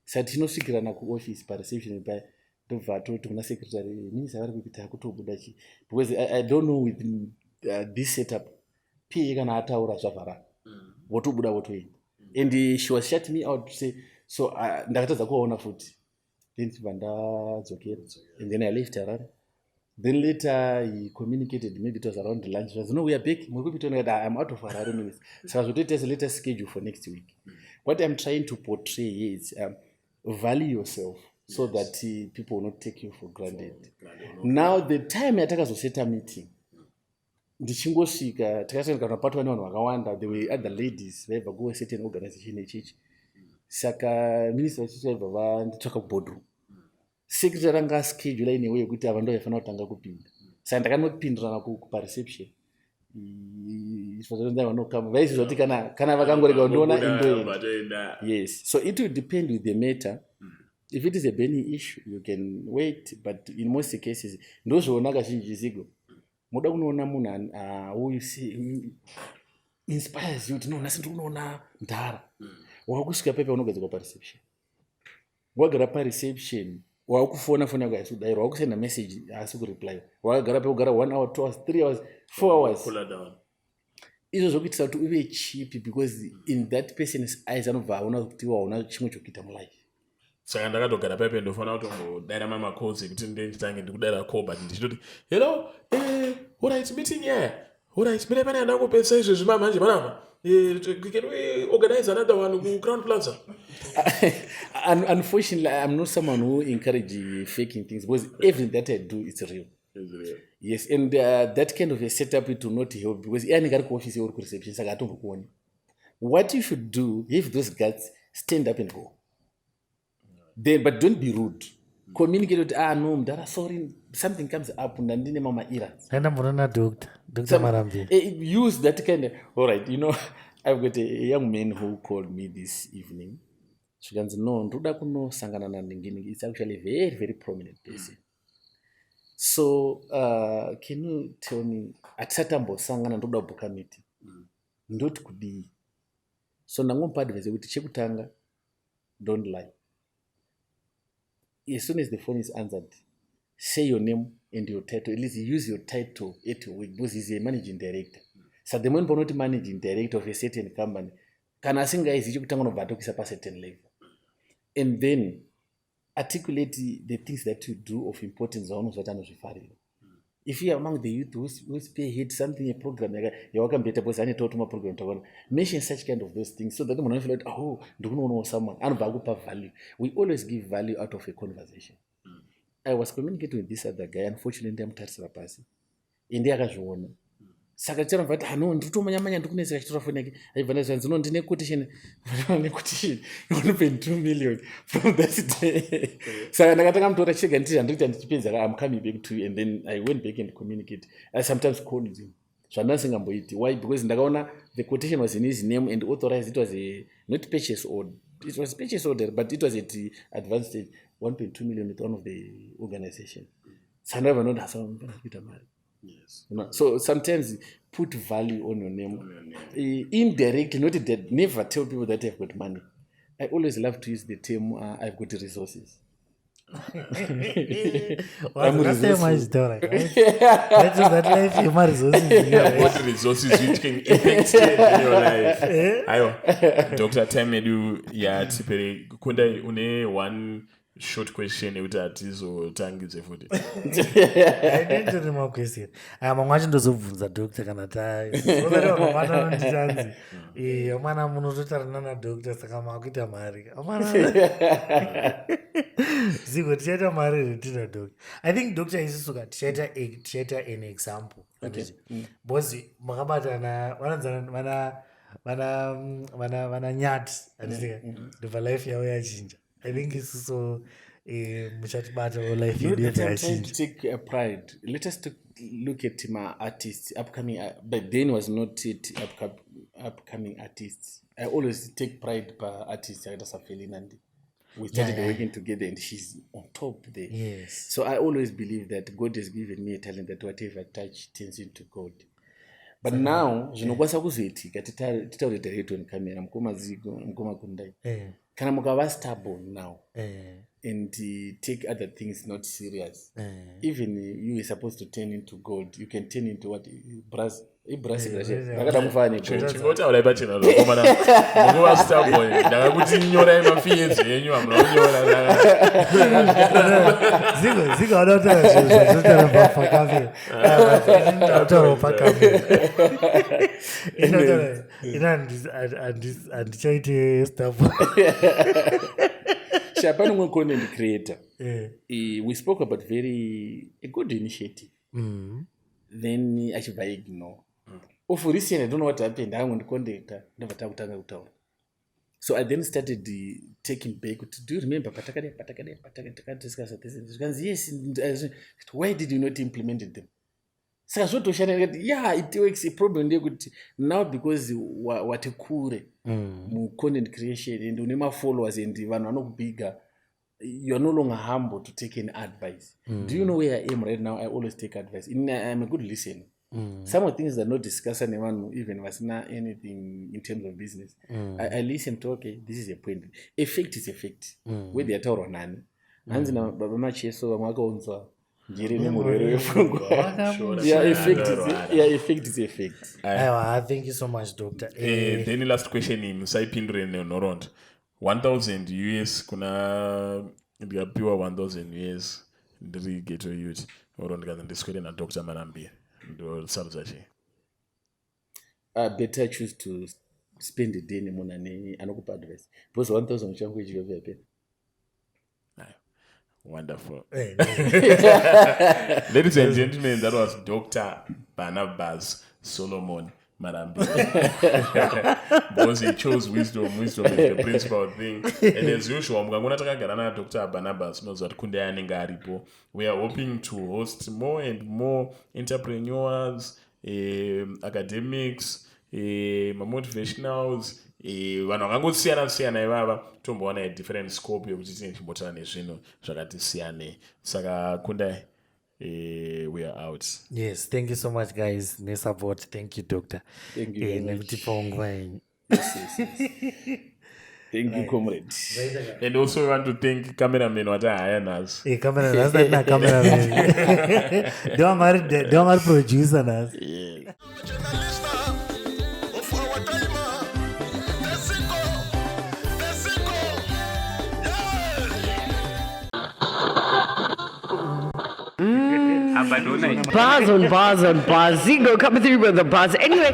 [SPEAKER 2] Sati tinosvikirana ku office pa reception pa ndobva totona secretary minister vari kuita kutobuda chi. Because I don't know with this setup. PA kana ataura zvavhara. Wotobuda wotoenda. And she was shut me out to say, so ndakatadza kuona futi. Then ndadzokera. And then I left her. Then later he communicated, maybe it was around the lunch. He said, no, we are back. I'm out of Harare minutes. So I was going to let us schedule for next week. What I'm trying to portray is value yourself so that people will not take you for granted. Now, the time I took us to set a meeting, ndichingosvika takatanga kunabatwa nevanhu vakawanda. There were other ladies vaibva kuwa certain organization echichi. Saka minister vachichaibva vanditsvaka boardroom. Secretary anga schedule in a way kuti ava ndo yafana kutanga kupinda. Saka ndakanopindirana pa reception. Izvozvo vanokama vaizvoti kana vakangorega kundiona indoenda. Yes, so it will depend with the matter. If it is a burning issue, you can wait, but in most cases ndozvoona kazhinji zigo. Muda kunoona munhu who inspires you to know nasi ndikunoona ndara. Wakusvika pepe unogadzika pa reception. Wagara pa reception. Wakufona kwaisudayirwa wakusenda message asi kureply wakagara pekugara 1 hour 2 hours 3 hours 4 hours
[SPEAKER 1] pull down.
[SPEAKER 2] Izvo zvokuitisa kuti uve cheap because in that person's eyes anobva aona kuti waona chimwe chokuita mulife.
[SPEAKER 1] Saka ndakatogara pepe ndofana kutongodaira mamacosi kuti nditange ndikudayira call but ndichitoti hello alright meeting here alright, mine pane andangopedza izvezvi manje panapa. Can we organize another one ku Crown Plaza?
[SPEAKER 2] Unfortunately, I'm not someone who encourages faking things because everything that I do is real. Yes, and that kind of a setup it will not help because office or reception. What you should do, if those guys stand up and go, then but don't be rude. Communicate with no, Mdara, sorry, something comes up and mama ira.
[SPEAKER 3] Dr. Marambire.
[SPEAKER 2] Use that kind of all right, I've got a young man who called me this evening. She goes, no, it's actually a very, very prominent person. So can you tell me at Satambo Sangana Nduda Bukamiti? Not could be. So Nangompa advise with Chekutanga, don't lie. As soon as the phone is answered, say your name and your title. At least use your title because he's a managing director. So the moment not managing director of a certain company, can I sing guys Chekutanga no Badokisa pass a certain level? And then articulate the things that you do of importance on what I'm referring. If you are among the youth who spearhead something, a program, you're welcome better because I need to talk to my program. Mention such kind of those things so that when I feel like, oh, do you know someone? And value. We always give value out of a conversation. I was communicating with this other guy, unfortunately, I'm touched the person. In the other one. Sakachara but no nditoma manya ndikunesa chitora foneke aibvanazva nzino ndine quotation 2 million from that day. Saka ndakatanga mutora chega nditi handiti ndichipedza I'm coming back to you, and then I went back and communicate. I sometimes called him. Zvandasingamboiti. Why? Because ndakaona the quotation was in his name and authorized. It was a not purchase order. It was purchase order, but it was at the advanced stage. 1.2 million with one of the organization. So never know that someone money. Yes. So sometimes put value on your name. Indirectly, not that never tell people that I've got money. I always love to use the term I've got resources.
[SPEAKER 3] I'm resourceful.
[SPEAKER 1] What resources which can impact in your life? Ayo, Dr. Tamedu, tipere kunda une one short question ekuti hatizotangidze futi.
[SPEAKER 3] Ndine ma question. Mamwe acho ndozobvunza Dr. kana mwana nditanzi. Mwana munototaurana na Dr. saka makuita mari. Zigo tichaita mari retina Dr. I think Dr. isusuka tichaita an example.
[SPEAKER 2] Okay.
[SPEAKER 3] Because makabatana vana Nyathi anditi ndibva life yavo yachinja. I think it's so muchatibata life yedu yachinja.
[SPEAKER 2] Take pride. Let us look at my artists, upcoming, but then was not it upcoming artists. I always take pride per artist. We started working together and she's on top there.
[SPEAKER 3] Yes.
[SPEAKER 2] So I always believe that God has given me a talent that whatever I touch turns into gold. But now, zvinokwanisa kuzoitika titaure direct on camera, mukoma Zigo, mukoma Kundai. Kana mukava stable now and take other things not serious. Even you are supposed to turn into gold. You can turn into what? Brass. Ndakada kufanya
[SPEAKER 1] chingotaura pachena lokomana munguva stable ndakakuti nyora mafiedzi yenyu amunonyora
[SPEAKER 3] Zigo anotaura zvinhu zvotaura pakamera. Ndinotaura pakamera. Handichaite stable.
[SPEAKER 2] Shapano mwe content creator. We spoke about a good initiative. Then I should ignore. For recently, I don't know what happened. I went to contact never talk. So I then started taking back. Do you remember? Discuss this. Yes. Why did you not implement them? So yeah, it works. A problem now because what a cool content creation and unema followers and even are not bigger. You are no longer humble to take any advice. Do you know where I am right now? I always take advice. I'm a good listener. Some of the things that are not discussed, anyone even was not anything in terms of business. I listen to, okay, this is a point. Effect is effect. Where they are told on none. And now, Baba Machi, so I'm going to effect is effect.
[SPEAKER 3] Thank you so much, Doctor.
[SPEAKER 1] Then the last question in Saipindre Norond. 1,000 US kuna ndikapiwa 1,000 US ndiri ghetto youth oro ndikaza ndiswere na Dr. Marambire ndo saruza chi
[SPEAKER 2] better choose to spend a day nemuna anokupa advice because 1000 changu ichikapera pera.
[SPEAKER 1] Wonderful. Ladies and gentlemen, that was Dr. Banabasi Solomon Marambire. Because he chose wisdom. Wisdom is the principal thing. And as usual, Dr. Banabasi knows that we are hoping to host more and more entrepreneurs, academics, motivationals, vanhu vakangosiyana ivava tomboona different scope yekuti tine chimbotana nezvinhu zvakati siyanei. Saka kundai, we are out.
[SPEAKER 3] Yes, thank you so much guys nesupport. Thank you doctor.
[SPEAKER 2] Thank you very much.
[SPEAKER 3] Nekutipa nguva yenyu.
[SPEAKER 2] Thank you, comrade.
[SPEAKER 1] And also we want to thank cameraman watahaya nazo.
[SPEAKER 3] Camera, that's not na cameraman. Don't worry, producer nazo.
[SPEAKER 1] Yeah.
[SPEAKER 5] Bars on bars on bars. Zigo coming through with the bars. Anyway.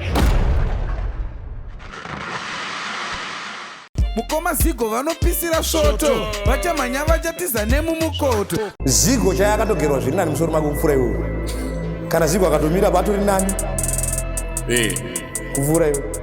[SPEAKER 6] Mukoma Zigo vanopisira svoto vachamhanya vachatiza nemumukoto.
[SPEAKER 7] Zigo chayakatogerwa zviri nani musoro make kupfuura iwoyo. Kana Zigo akatomira patori nani kupfuura iwoyo.